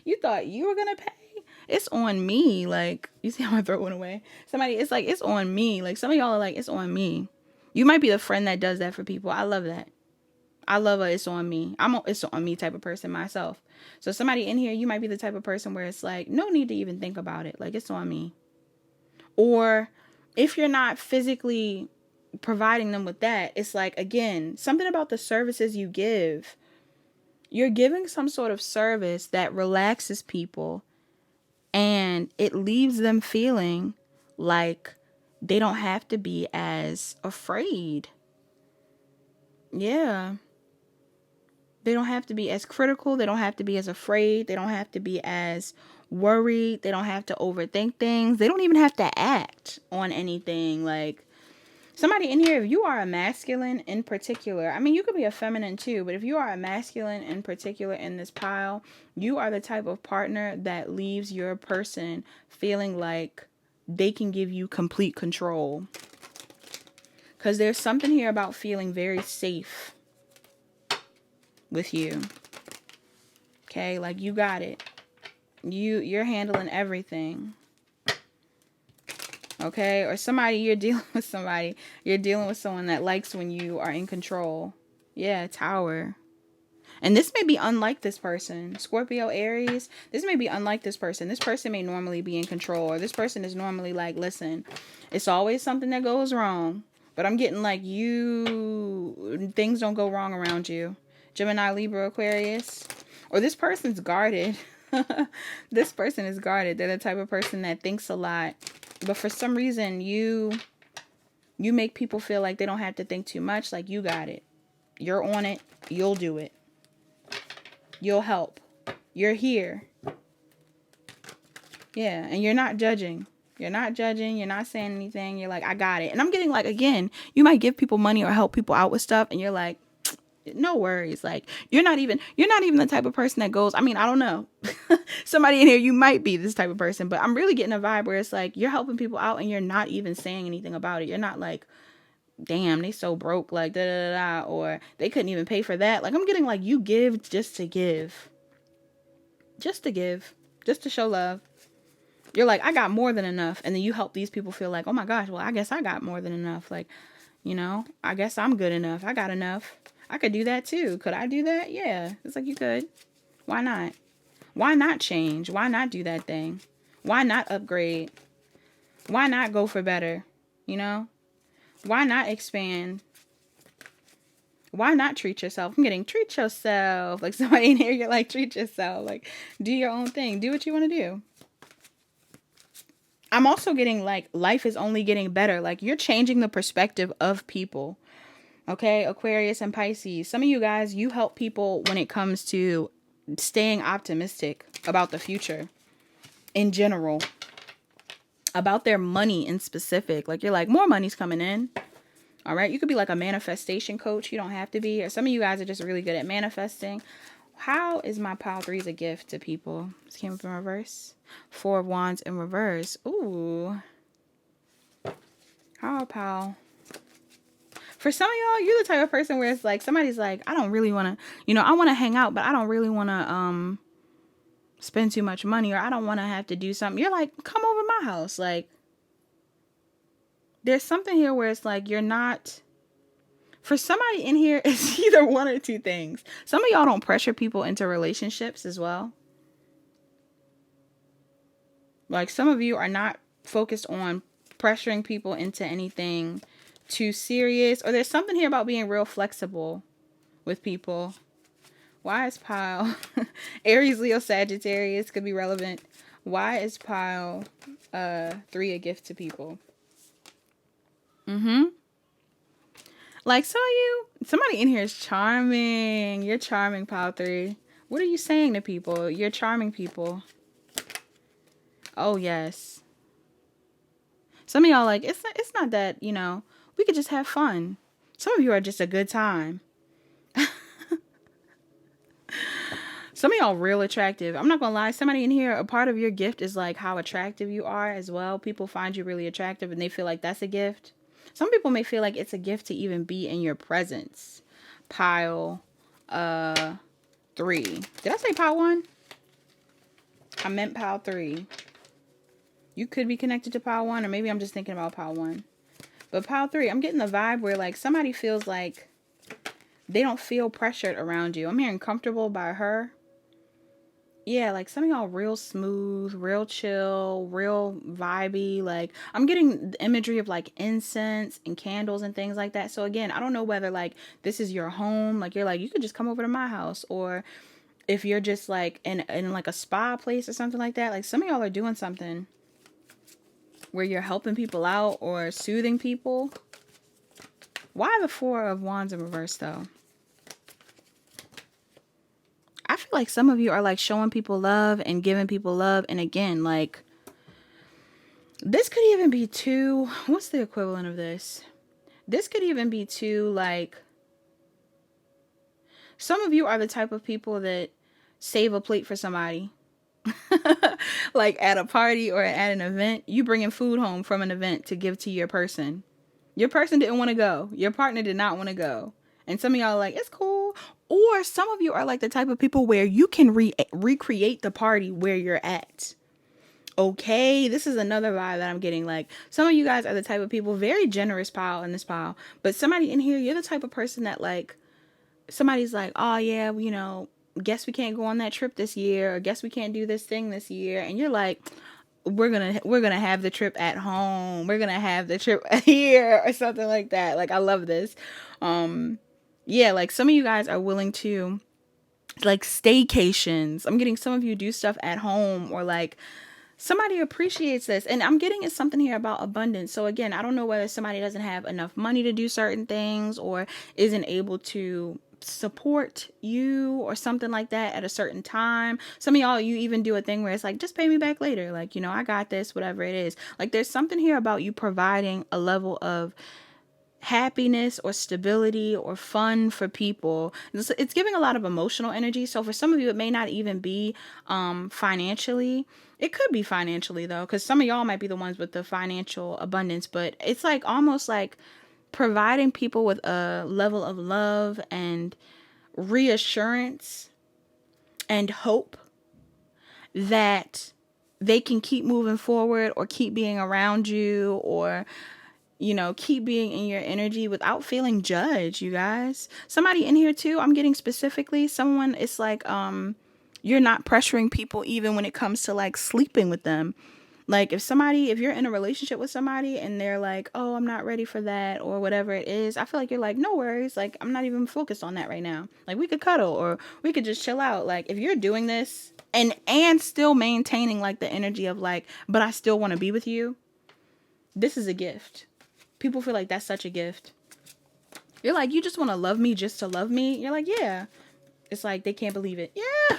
You thought you were going to pay? It's on me. Like, you see how my throat went away? Somebody, it's like, it's on me. Like, some of y'all are like, it's on me. You might be the friend that does that for people. I love that. I love a it's on me. I'm a it's on me type of person myself. So somebody in here, you might be the type of person where it's like, no need to even think about it. Like, it's on me. Or if you're not physically providing them with that, it's like, again, something about the services you give. You're giving some sort of service that relaxes people, and it leaves them feeling like they don't have to be as afraid. Yeah. They don't have to be as critical. They don't have to be as afraid. They don't have to be as worried. They don't have to overthink things. They don't even have to act on anything. Like somebody in here, if you are a masculine in particular, I mean, you could be a feminine too, but if you are a masculine in particular in this pile, you are the type of partner that leaves your person feeling like they can give you complete control. Because there's something here about feeling very safe with you. Okay, like you got it. You're handling everything. Okay, or somebody, you're dealing with someone that likes when you are in control. Yeah, Tower. And this may be unlike this person. Scorpio, Aries, this may be unlike this person. This person may normally be in control, or this person is normally like, listen, it's always something that goes wrong, but I'm getting like things don't go wrong around you. Gemini, Libra, Aquarius. Or this person's guarded. This person is guarded. They're the type of person that thinks a lot. But for some reason, you make people feel like they don't have to think too much. Like, you got it. You're on it. You'll do it. You'll help. You're here. Yeah, and you're not judging. You're not judging. You're not saying anything. You're like, I got it. And I'm getting like, again, you might give people money or help people out with stuff, and you're like, no worries. Like, you're not even the type of person that goes, I mean, I don't know. Somebody in here, you might be this type of person, but I'm really getting a vibe where it's like you're helping people out and you're not even saying anything about it. You're not like, damn, they so broke, like da da da, or they couldn't even pay for that. Like, I'm getting like, you give just to give, just to show love. You're like, I got more than enough, and then you help these people feel like, oh my gosh, well, I guess I got more than enough. Like, you know, I guess I'm good enough. I got enough. I could do that too. Could I do that? Yeah. It's like, you could. Why not? Why not change? Why not do that thing? Why not upgrade? Why not go for better? You know? Why not expand? Why not treat yourself? I'm getting treat yourself. Like, somebody in here, you're like, treat yourself. Like, do your own thing. Do what you want to do. I'm also getting like, life is only getting better. Like, you're changing the perspective of people. Okay, Aquarius and Pisces. Some of you guys, you help people when it comes to staying optimistic about the future in general, about their money in specific. Like, you're like, more money's coming in. All right, you could be like a manifestation coach. You don't have to be. Or some of you guys are just really good at manifesting. How is my pile 3s a gift to people? This came up in reverse. 4 of Wands in reverse. Ooh. How pile? For some of y'all, you're the type of person where it's like, somebody's like, I don't really want to, you know, I want to hang out, but I don't really want to spend too much money, or I don't want to have to do something. You're like, come over my house. Like, there's something here where it's like, you're not, for somebody in here, it's either one or two things. Some of y'all don't pressure people into relationships as well. Like, some of you are not focused on pressuring people into anything too serious, or there's something here about being real flexible with people. Why is pile Aries, Leo, Sagittarius could be relevant? Why is pile 3 a gift to people? Like, some of you, somebody in here is charming. You're charming, pile 3. What are you saying to people? You're charming people. Oh yes. Some of y'all like, it's not that, you know, we could just have fun. Some of you are just a good time. Some of y'all real attractive. I'm not gonna lie. Somebody in here, a part of your gift is like how attractive you are as well. People find you really attractive and they feel like that's a gift. Some people may feel like it's a gift to even be in your presence. Pile 3. Did I say pile 1? I meant pile 3. You could be connected to pile 1, or maybe I'm just thinking about pile 1. But pile 3, I'm getting the vibe where like somebody feels like they don't feel pressured around you. I'm hearing comfortable by her. Yeah, like some of y'all real smooth, real chill, real vibey. Like, I'm getting the imagery of like incense and candles and things like that. So again, I don't know whether like this is your home. Like, you're like, you could just come over to my house. Or if you're just like in like a spa place or something like that. Like, some of y'all are doing something where you're helping people out or soothing people. Why the 4 of Wands in reverse though? I feel like some of you are like showing people love and giving people love. And again, like, this could even be too, what's the equivalent of this? This could even be too, like, some of you are the type of people that save a plate for somebody. Like at a party or at an event, you bringing food home from an event to give to your person. Your person didn't want to go. Your partner did not want to go. And some of y'all are like, it's cool. Or some of you are like the type of people where you can recreate the party where you're at. Okay, this is another vibe that I'm getting. Like, some of you guys are the type of people, very generous pile in this pile. But somebody in here, you're the type of person that like, somebody's like, oh yeah, you know, guess we can't go on that trip this year. Or guess we can't do this thing this year. And you're like, we're gonna have the trip at home. We're gonna have the trip here or something like that. Like, I love this. Yeah, like some of you guys are willing to like staycations. I'm getting some of you do stuff at home, or like somebody appreciates this. And I'm getting it's something here about abundance. So again, I don't know whether somebody doesn't have enough money to do certain things or isn't able to support you or something like that at a certain time. Some of y'all, you even do a thing where it's like, just pay me back later. Like, you know, I got this, whatever it is. Like, there's something here about you providing a level of happiness or stability or fun for people. It's giving a lot of emotional energy. So for some of you, it may not even be financially. It could be financially though, because some of y'all might be the ones with the financial abundance, but it's like almost like providing people with a level of love and reassurance and hope that they can keep moving forward or keep being around you, or keep being in your energy without feeling judged, you guys. Somebody in here too, I'm getting specifically someone, it's like you're not pressuring people even when it comes to like sleeping with them. Like if you're in a relationship with somebody and they're like, oh, I'm not ready for that or whatever it is, I feel like you're like, no worries. Like, I'm not even focused on that right now. Like, we could cuddle or we could just chill out. Like, if you're doing this and still maintaining like the energy of like, but I still want to be with you, this is a gift. People feel like that's such a gift. You're like, you just want to love me just to love me? You're like, yeah. It's like, they can't believe it. Yeah.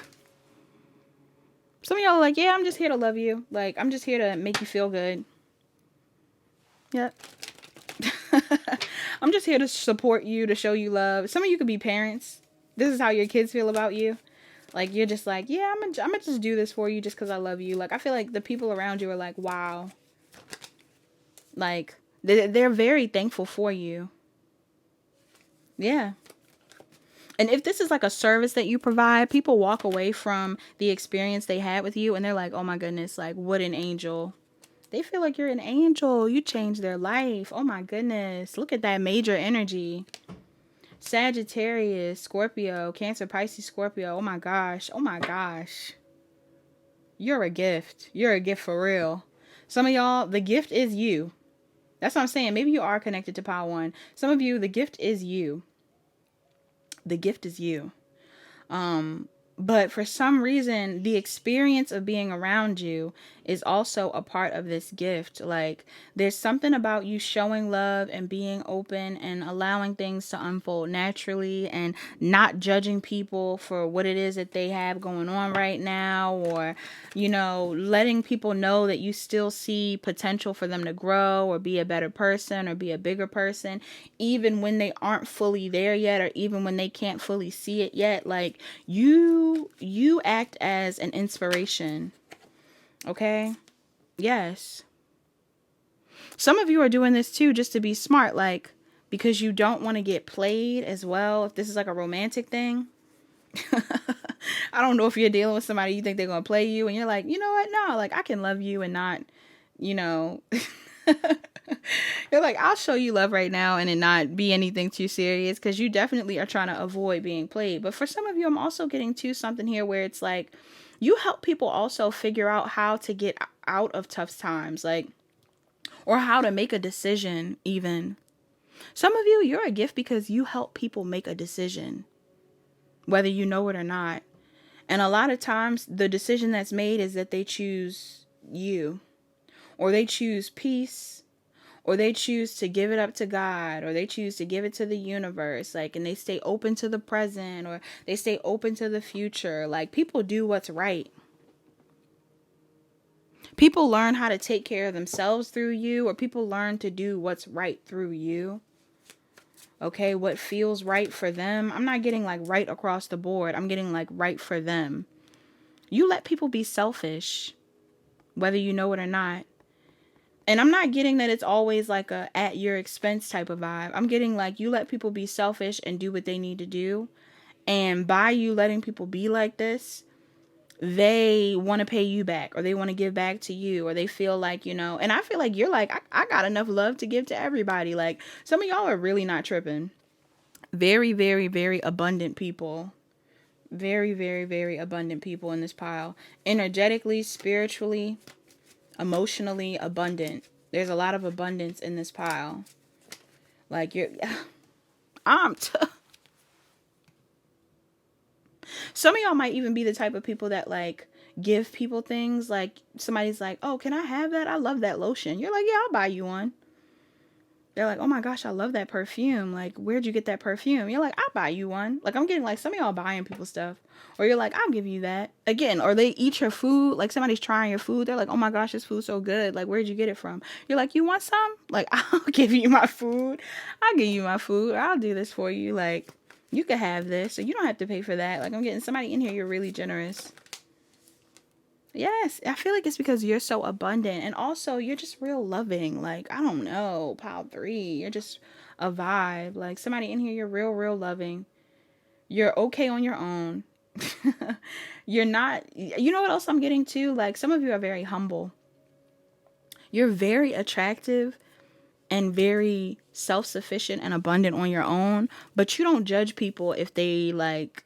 Some of y'all are like, yeah, I'm just here to love you. Like, I'm just here to make you feel good. Yep. I'm just here to support you, to show you love. Some of you could be parents. This is how your kids feel about you. Like, you're just like, yeah, I'm gonna just do this for you just because I love you. Like, I feel like the people around you are like, wow. Like, they're very thankful for you. Yeah. And if this is like a service that you provide, people walk away from the experience they had with you and they're like, oh my goodness, like what an angel. They feel like you're an angel. You changed their life. Oh my goodness. Look at that major energy. Sagittarius, Scorpio, Cancer, Pisces, Scorpio. Oh my gosh. Oh my gosh. You're a gift. You're a gift for real. Some of y'all, the gift is you. That's what I'm saying. Maybe you are connected to Power One. Some of you, the gift is you. The gift is you. But for some reason, the experience of being around you is also a part of this gift. Like, there's something about you showing love and being open and allowing things to unfold naturally and not judging people for what it is that they have going on right now, or, letting people know that you still see potential for them to grow or be a better person or be a bigger person, even when they aren't fully there yet, or even when they can't fully see it yet. Like, you act as an inspiration. Okay? Yes. Some of you are doing this too just to be smart, like, because you don't want to get played as well. If this is like a romantic thing. I don't know if you're dealing with somebody you think they're going to play you and you're like, you know what? No, like, I can love you and not, you're like, I'll show you love right now and it not be anything too serious, because you definitely are trying to avoid being played. But for some of you, I'm also getting to something here where it's like you help people also figure out how to get out of tough times, like, or how to make a decision even. Some of you, you're a gift because you help people make a decision, whether you know it or not. And a lot of times the decision that's made is that they choose you, or they choose peace, or they choose to give it up to God, or they choose to give it to the universe, like, and they stay open to the present, or they stay open to the future. Like, people do what's right. People learn how to take care of themselves through you, or people learn to do what's right through you. Okay, what feels right for them. I'm not getting like right across the board. I'm getting like right for them. You let people be selfish, whether you know it or not. And I'm not getting that it's always like a at your expense type of vibe. I'm getting like you let people be selfish and do what they need to do. And by you letting people be like this, they want to pay you back, or they want to give back to you, or they feel like, and I feel like you're like, I got enough love to give to everybody. Like, some of y'all are really not tripping. Very, very, very abundant people. Very, very, very abundant people in this pile. Energetically, spiritually, emotionally abundant. There's a lot of abundance in this pile. Like, some of y'all might even be the type of people that like give people things. Like, somebody's like, oh, can I have that? I love that lotion. You're like, yeah, I'll buy you one. They're like, oh my gosh, I love that perfume. Like, where'd you get that perfume? You're like, I'll buy you one. Like, I'm getting like some of y'all buying people stuff. Or you're like, I'll give you that. Again, or they eat your food. Like somebody's trying your food. They're like, oh my gosh, this food's so good. Like, where'd you get it from? You're like, you want some? Like, I'll give you my food. I'll give you my food. Or I'll do this for you. Like, you can have this. So you don't have to pay for that. Like, I'm getting somebody in here. You're really generous. Yes, I feel like it's because you're so abundant, and also you're just real loving. Like, I don't know, pile 3, you're just a vibe. Like, somebody in here, you're real loving. You're okay on your own. You're not, you know what else I'm getting too? Like, some of you are very humble. You're very attractive and very self-sufficient and abundant on your own, but you don't judge people if they like,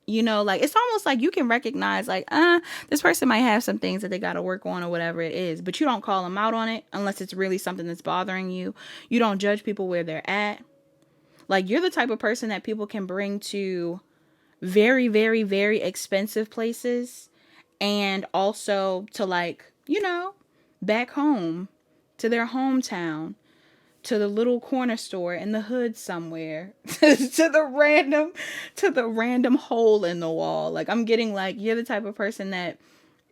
you know, like it's almost like you can recognize like, this person might have some things that they got to work on or whatever it is, but you don't call them out on it unless it's really something that's bothering you. You don't judge people where they're at. Like, you're the type of person that people can bring to very expensive places, and also to, like, you know, back home to their hometown, to the little corner store in the hood somewhere, to the random hole in the wall. Like, I'm getting like, you're the type of person that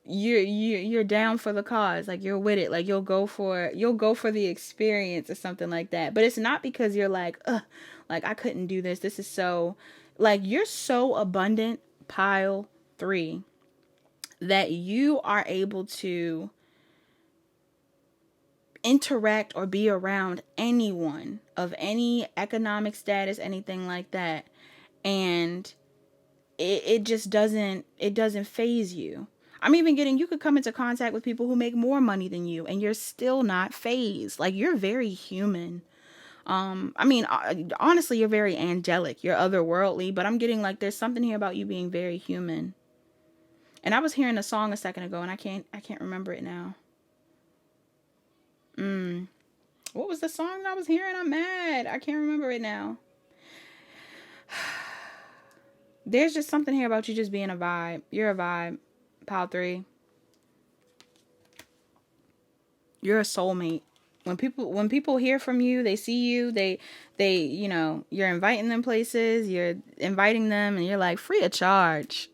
you're down for the cause. Like, you're with it. Like, you'll go for the experience or something like that. But it's not because you're like, ugh, like, I couldn't do this. This is so, like, you're so abundant, pile 3, that you are able to interact or be around anyone of any economic status, anything like that, and it just doesn't phase you. I'm even getting, you could come into contact with people who make more money than you and you're still not phased. Like, you're very human. I mean, honestly, you're very angelic, you're otherworldly, but I'm getting like there's something here about you being very human. And I was hearing a song a second ago and I can't remember it now. What was the song that I was hearing? I'm mad. I can't remember it now. There's just something here about you just being a vibe. You're a vibe. Pile 3. You're a soulmate. When people hear from you, they see you, they you know, you're inviting them places, you're inviting them, and you're like, free of charge.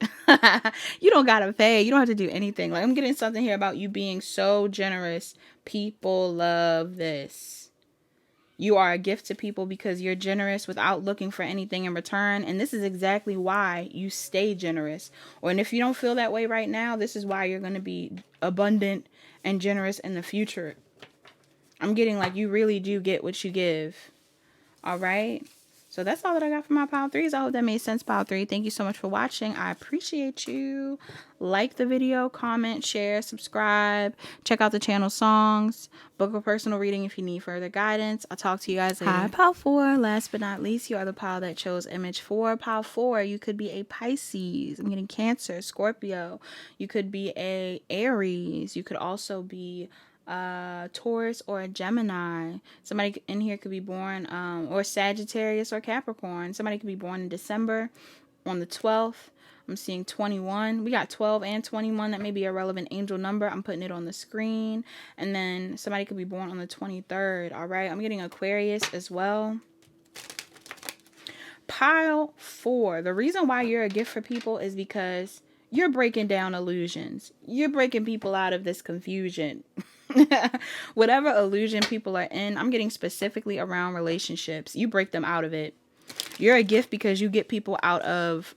You don't gotta pay. You don't have to do anything. Like, I'm getting something here about you being so generous. People love this. You are a gift to people because you're generous without looking for anything in return. And this is exactly why you stay generous. And if you don't feel that way right now, this is why you're going to be abundant and generous in the future. I'm getting like you really do get what you give. All right. So that's all that I got for my pile 3s. I hope that made sense, pile 3. Thank you so much for watching. I appreciate you. Like the video, comment, share, subscribe. Check out the channel songs. Book a personal reading if you need further guidance. I'll talk to you guys later. Hi, pile 4. Last but not least, you are the pile that chose image 4. Pile 4, you could be a Pisces. I'm getting Cancer, Scorpio. You could be a Aries. You could also be Taurus or a Gemini. Somebody in here could be born or Sagittarius or Capricorn. Somebody could be born in December on the 12th. I'm seeing 21. We got 12 and 21. That may be a relevant angel number. I'm putting it on the screen. And then somebody could be born on the 23rd. All right. I'm getting Aquarius as well. Pile 4. The reason why you're a gift for people is because you're breaking down illusions. You're breaking people out of this confusion. Whatever illusion people are in, I'm getting specifically around relationships. You break them out of it. You're a gift because you get people out of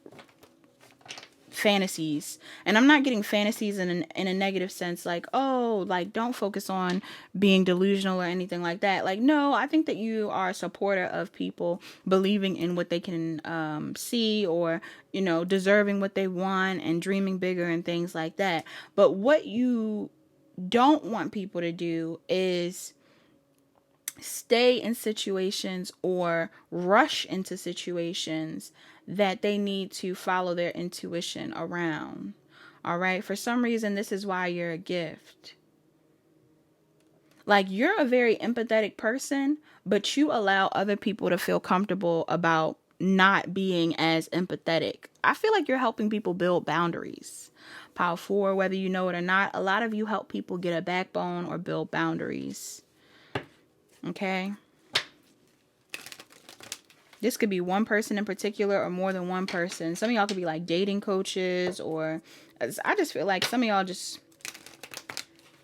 fantasies. And I'm not getting fantasies in a negative sense, like, oh, like, don't focus on being delusional or anything like that. Like, no, I think that you are a supporter of people believing in what they can see, or, you know, deserving what they want and dreaming bigger and things like that. But what you don't want people to do is stay in situations or rush into situations that they need to follow their intuition around. All right. For some reason, this is why you're a gift. Like, you're a very empathetic person, but you allow other people to feel comfortable about not being as empathetic. I feel like you're helping people build boundaries. Pile 4, whether you know it or not, a lot of you help people get a backbone or build boundaries. Okay. This could be one person in particular or more than one person. Some of y'all could be like dating coaches, or I just feel like some of y'all just,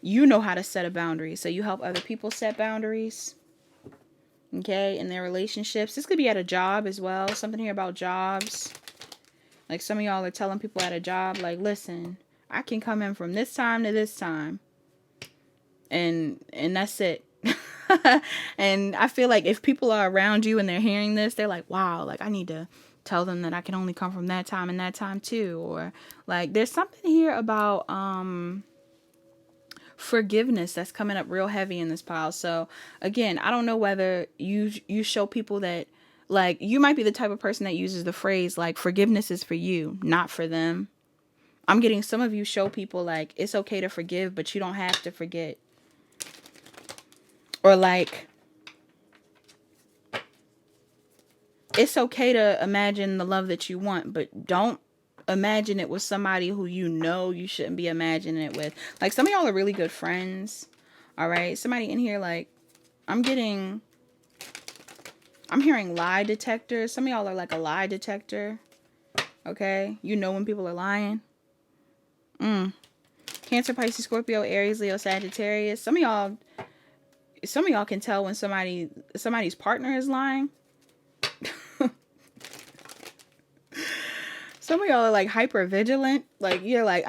you know how to set a boundary. So you help other people set boundaries. Okay, in their relationships. This could be at a job as well. Something here about jobs. Like some of y'all are telling people at a job, like, listen, I can come in from this time to this time. And that's it. And I feel like if people are around you and they're hearing this, they're like, wow, like I need to tell them that I can only come from that time and that time too. Or like there's something here about forgiveness that's coming up real heavy in this pile. So again, I don't know whether you show people that, like, you might be the type of person that uses the phrase like forgiveness is for you, not for them. I'm getting some of you show people like it's okay to forgive, but you don't have to forget. Or like it's okay to imagine the love that you want, but don't imagine it with somebody who you know you shouldn't be imagining it with. Like some of y'all are really good friends. All right. Somebody in here, like, I'm hearing lie detectors. Some of y'all are like a lie detector. Okay. You know when people are lying. Cancer, Pisces, Scorpio, Aries, Leo, Sagittarius. Some of y'all can tell when somebody's partner is lying. Some of y'all are like hyper vigilant. Like you're like,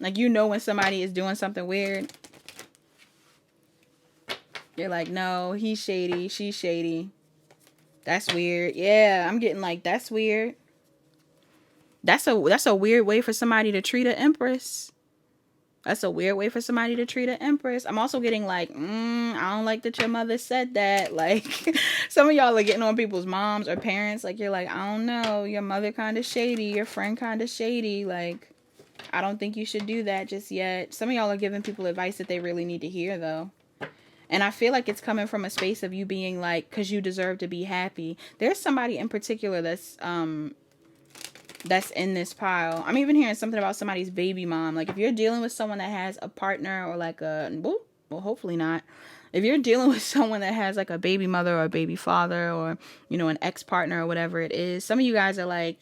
like you know when somebody is doing something weird. You're like, no, he's shady, she's shady. That's weird. Yeah, I'm getting like, that's weird. That's a weird way for somebody to treat an empress. That's a weird way for somebody to treat an empress. I'm also getting like, I don't like that your mother said that. Like, some of y'all are getting on people's moms or parents. Like, you're like, I don't know, your mother kind of shady, your friend kind of shady. Like, I don't think you should do that just yet. Some of y'all are giving people advice that they really need to hear, though. And I feel like it's coming from a space of you being like, because you deserve to be happy. There's somebody in particular that's in this pile. I'm even hearing something about somebody's baby mom. Like if you're dealing with someone that has a partner or like well, hopefully not. If you're dealing with someone that has like a baby mother or a baby father or, you know, an ex-partner or whatever it is, some of you guys are like,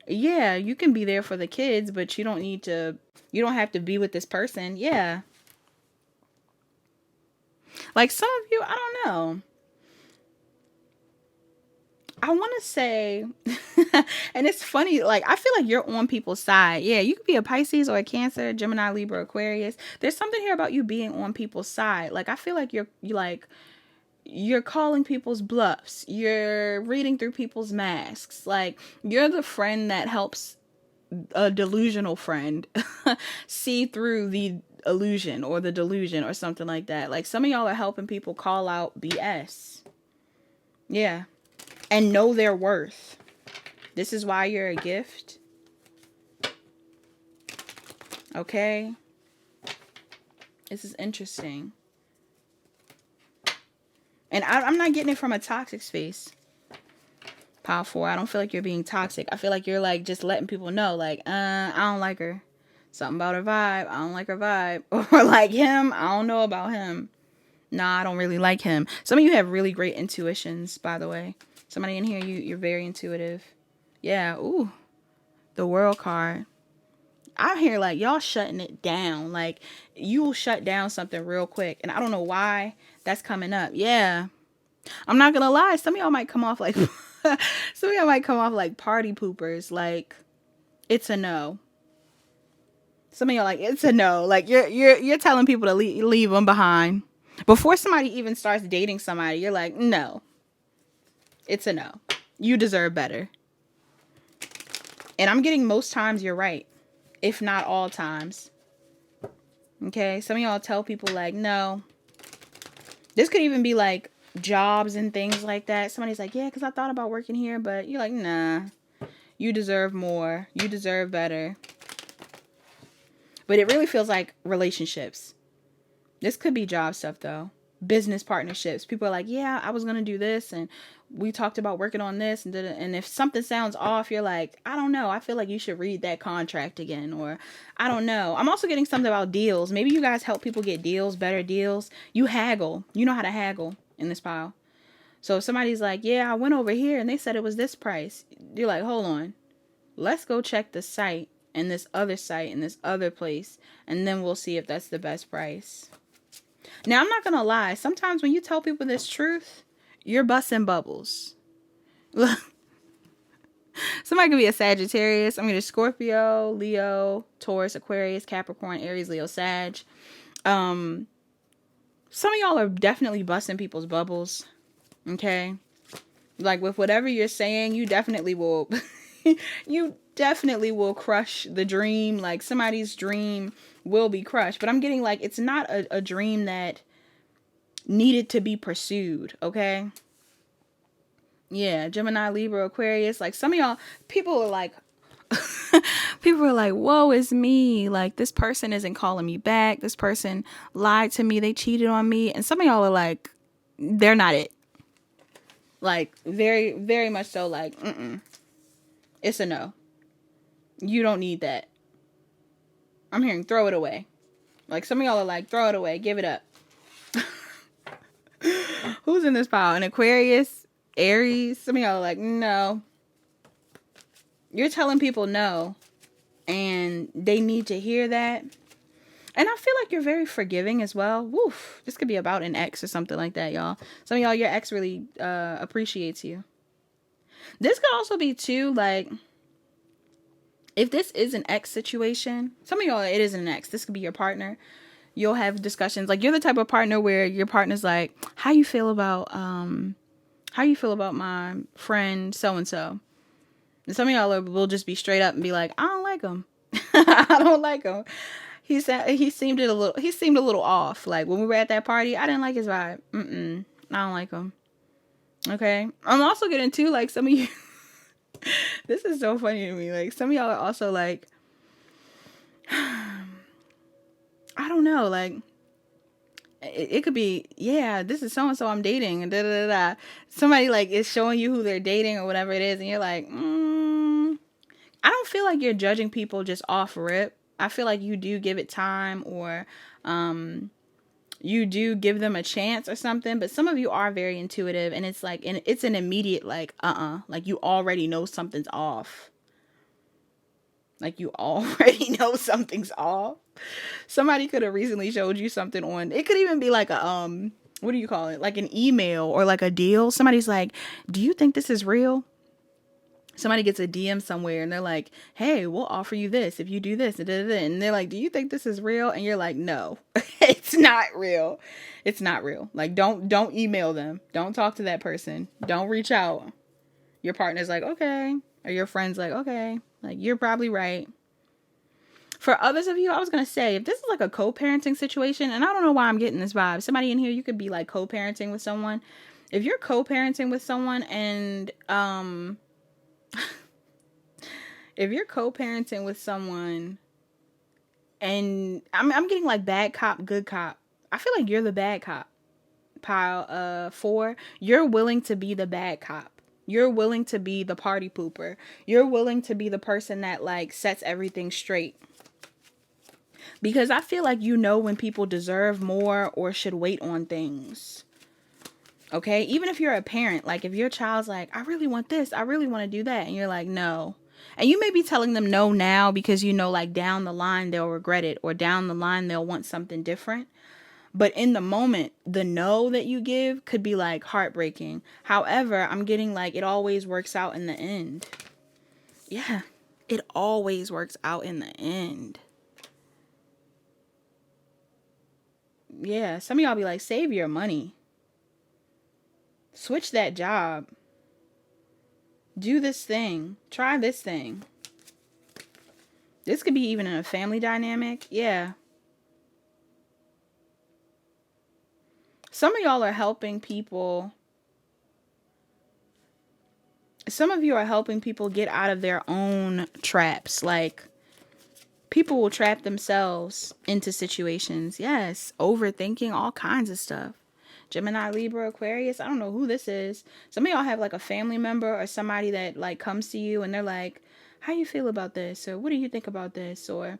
yeah, you can be there for the kids, but you don't have to be with this person. Yeah. Like some of you, I don't know. I want to say, and it's funny, like, I feel like you're on people's side. Yeah, you could be a Pisces or a Cancer, Gemini, Libra, Aquarius. There's something here about you being on people's side. Like, I feel like you're calling people's bluffs. You're reading through people's masks. Like, you're the friend that helps a delusional friend see through the illusion or the delusion or something like that. Like, some of y'all are helping people call out BS. Yeah. And know their worth. This is why you're a gift. Okay. This is interesting. And I'm not getting it from a toxic space. Pile 4. I don't feel like you're being toxic. I feel like you're like just letting people know, like, I don't like her. Something about her vibe. I don't like her vibe. Or like him. I don't know about him. Nah, I don't really like him. Some of you have really great intuitions, by the way. Somebody in here, you're very intuitive. Yeah, ooh. The World card. I'm here like y'all shutting it down. Like you will shut down something real quick. And I don't know why that's coming up. Yeah. I'm not gonna lie. Some of y'all might come off like some of y'all might come off like party poopers. Like it's a no. Some of y'all like it's a no. Like you're telling people to leave them behind. Before somebody even starts dating somebody, you're like, no. It's a no. You deserve better. And I'm getting most times you're right. If not all times. Okay? Some of y'all tell people like, no. This could even be like jobs and things like that. Somebody's like, yeah, because I thought about working here. But you're like, nah. You deserve more. You deserve better. But it really feels like relationships. This could be job stuff though. Business partnerships. People are like, yeah, I was going to do this and we talked about working on this and if something sounds off, you're like, I don't know. I feel like you should read that contract again, or I don't know. I'm also getting something about deals. Maybe you guys help people get deals, better deals. You haggle. You know how to haggle in this pile. So if somebody's like, yeah, I went over here and they said it was this price. You're like, hold on. Let's go check the site and this other site and this other place. And then we'll see if that's the best price. Now, I'm not going to lie. Sometimes when you tell people this truth, you're busting bubbles. Somebody could be a Sagittarius. I'm going to Scorpio, Leo, Taurus, Aquarius, Capricorn, Aries, Leo, Sag. Some of y'all are definitely busting people's bubbles. Okay? Like with whatever you're saying, you definitely will you definitely will crush the dream. Like somebody's dream will be crushed. But I'm getting like it's not a dream that needed to be pursued, okay? Yeah, Gemini, Libra, Aquarius. Like some of y'all, people are like, woe is me. Like this person isn't calling me back. This person lied to me. They cheated on me. And some of y'all are like, they're not it. Like very, very much so like, it's a no. You don't need that. I'm hearing throw it away. Like some of y'all are like, throw it away. Give it up. Who's in this pile? An Aquarius? Aries? Some of y'all are like, no. You're telling people no. And they need to hear that. And I feel like you're very forgiving as well. Woof. This could be about an ex or something like that, y'all. Some of y'all, your ex really appreciates you. This could also be too, like, if this is an ex situation, some of y'all, it isn't an ex. This could be your partner. You'll have discussions. Like, you're the type of partner where your partner's like, how you feel about my friend so-and-so? And some of y'all will just be straight up and be like, I don't like him. I don't like him. He seemed a little off. Like when we were at that party, I didn't like his vibe. I don't like him. Okay. I'm also getting to like some of you. This is so funny to me. Like some of y'all are also like, I don't know. Like it could be, yeah, this is so-and-so I'm dating and da-da-da-da. Somebody like is showing you who they're dating or whatever it is. And you're like, I don't feel like you're judging people just off rip. I feel like you do give it time or you do give them a chance or something. But some of you are very intuitive and it's like, and it's an immediate like, like you already know something's off. Like you already know something's off. Somebody could have recently showed you something on, it could even be like a, what do you call it? Like an email or like a deal. Somebody's like, do you think this is real? Somebody gets a DM somewhere and they're like, hey, we'll offer you this if you do this. And they're like, do you think this is real? And you're like, no, it's not real. It's not real. Like, don't email them. Don't talk to that person. Don't reach out. Your partner's like, okay. Or your friend's like, okay. Like, you're probably right. For others of you, I was going to say, if this is like a co-parenting situation, and I don't know why I'm getting this vibe. Somebody in here, you could be like co-parenting with someone. If you're co-parenting with someone and, if you're co-parenting with someone and I'm getting like bad cop, good cop. I feel like you're the bad cop. Pile 4, you're willing to be the bad cop. You're willing to be the party pooper. You're willing to be the person that like sets everything straight. Because I feel like you know when people deserve more or should wait on things. Okay? Even if you're a parent, like if your child's like, I really want this, I really want to do that. And you're like, no. And you may be telling them no now because you know like down the line they'll regret it or down the line they'll want something different. But in the moment, the no that you give could be like heartbreaking. However, I'm getting like it always works out in the end. Yeah, it always works out in the end. Yeah, some of y'all be like, save your money. Switch that job. Do this thing. Try this thing. This could be even in a family dynamic. Yeah. Some of y'all are helping people. Some of you are helping people get out of their own traps. Like, people will trap themselves into situations. Yes. Overthinking all kinds of stuff. Gemini, Libra, Aquarius. I don't know who this is. Some of y'all have like a family member or somebody that like comes to you and they're like, how you feel about this? Or what do you think about this? Or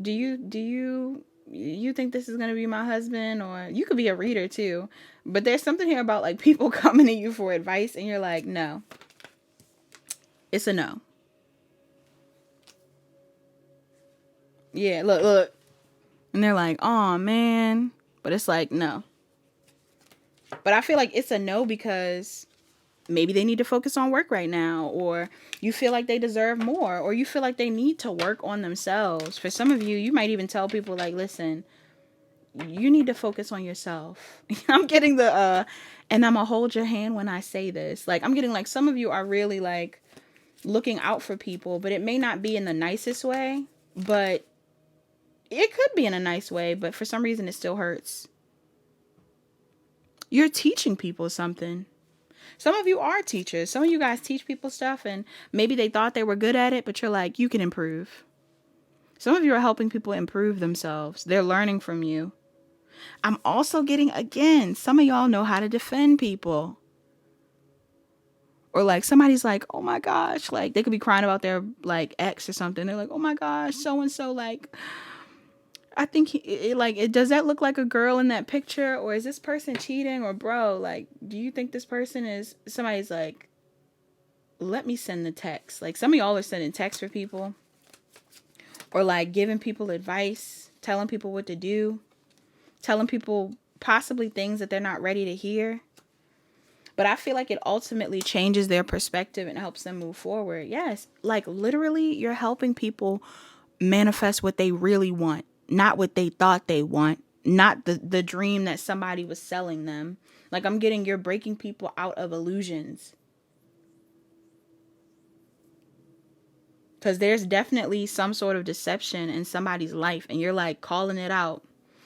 do you you think this is going to be my husband? Or you could be a reader too. But there's something here about like people coming to you for advice and you're like, no. It's a no. Yeah, look. And they're like, oh man. But it's like, no. But I feel like it's a no because maybe they need to focus on work right now, or you feel like they deserve more, or you feel like they need to work on themselves. For some of you, you might even tell people like, listen, you need to focus on yourself. I'm getting the and I'm gonna hold your hand when I say this. Like, I'm getting like some of you are really like looking out for people, but it may not be in the nicest way, but it could be in a nice way, but for some reason it still hurts. You're teaching people something. Some of you are teachers. Some of you guys teach people stuff and maybe they thought they were good at it, but you're like, you can improve. Some of you are helping people improve themselves. They're learning from you. I'm also getting, again, some of y'all know how to defend people. Or like somebody's like, oh my gosh, like they could be crying about their like ex or something. They're like, oh my gosh, so and so, like, I think does that look like a girl in that picture, or is this person cheating, or bro, like, do you think this person is? Somebody's like, let me send the text. Like some of y'all are sending texts for people, or like giving people advice, telling people what to do, telling people possibly things that they're not ready to hear. But I feel like it ultimately changes their perspective and helps them move forward. Yes, like literally you're helping people manifest what they really want, not what they thought they want, not the dream that somebody was selling them. Like I'm getting, you're breaking people out of illusions. Because there's definitely some sort of deception in somebody's life and you're like calling it out.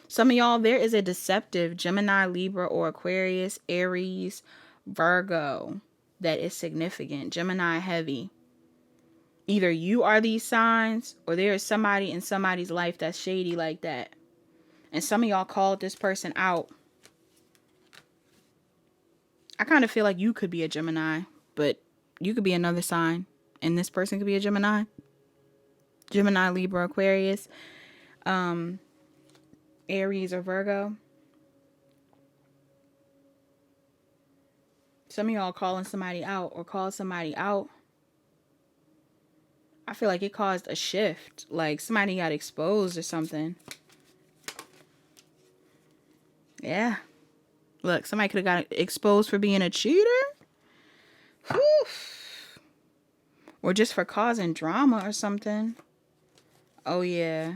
Some of y'all, there is a deceptive Gemini, Libra, or Aquarius, Aries, Virgo that is significant. Gemini heavy. Either you are these signs or there is somebody in somebody's life that's shady like that. And some of y'all called this person out. I kind of feel like you could be a Gemini, but you could be another sign. And this person could be a Gemini. Gemini, Libra, Aquarius, Aries, or Virgo. Some of y'all calling somebody out or called somebody out. I feel like it caused a shift. Like somebody got exposed or something. Yeah. Look, somebody could have got exposed for being a cheater. Whew. Or just for causing drama or something. Oh, yeah.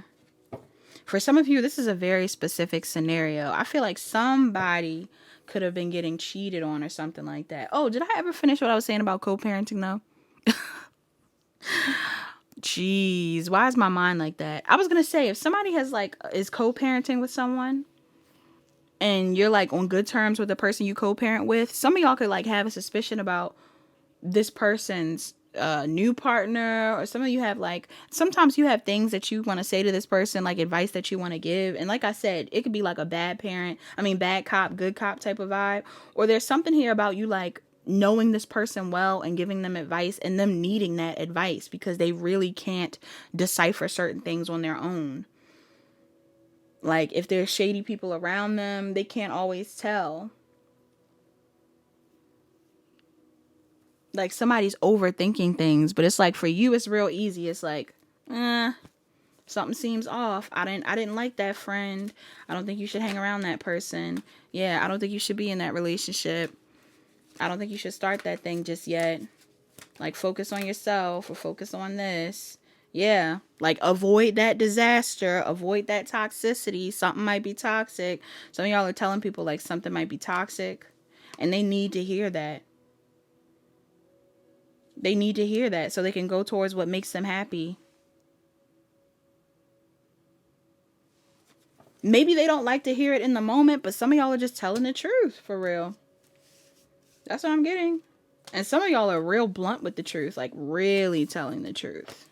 For some of you, this is a very specific scenario. I feel like somebody could have been getting cheated on or something like that. Oh, did I ever finish what I was saying about co-parenting though? Jeez, why is my mind like that? I was going to say, if somebody is co-parenting with someone and you're like on good terms with the person you co-parent with, some of y'all could like have a suspicion about this person's new partner, or some of you have like, sometimes you have things that you want to say to this person, like advice that you want to give. And like I said, it could be like a bad cop, good cop type of vibe. Or there's something here about you like knowing this person well and giving them advice and them needing that advice because they really can't decipher certain things on their own. Like if there's shady people around them, they can't always tell. Like somebody's overthinking things, but it's like for you it's real easy. It's like, something seems off. I didn't like that friend. I don't think you should hang around that person. Yeah, I don't think you should be in that relationship. I don't think you should start that thing just yet. Like focus on yourself or focus on this. Yeah, like avoid that disaster, avoid that toxicity. Something might be toxic. Some of y'all are telling people like something might be toxic and they need to hear that. They need to hear that so they can go towards what makes them happy. Maybe they don't like to hear it in the moment, but some of y'all are just telling the truth for real. That's what I'm getting. And some of y'all are real blunt with the truth, like really telling the truth.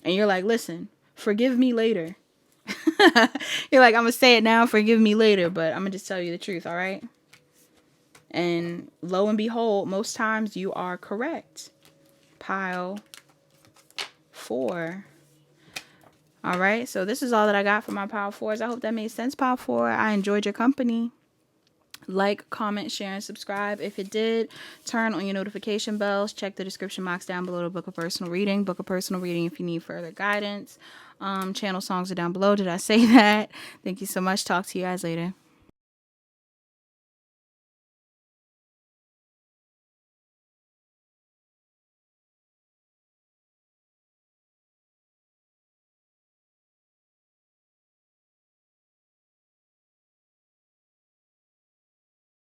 And you're like, listen, forgive me later. You're like, I'm going to say it now, forgive me later, but I'm going to just tell you the truth, all right? And lo and behold, most times you are correct. Pile 4 All right, so this is all that I got for my Power 4s. I hope that made sense, Power 4. I enjoyed your company. Like, comment, share, and subscribe. If it did, turn on your notification bells. Check the description box down below to book a personal reading. Book a personal reading if you need further guidance. Channel songs are down below. Did I say that? Thank you so much. Talk to you guys later.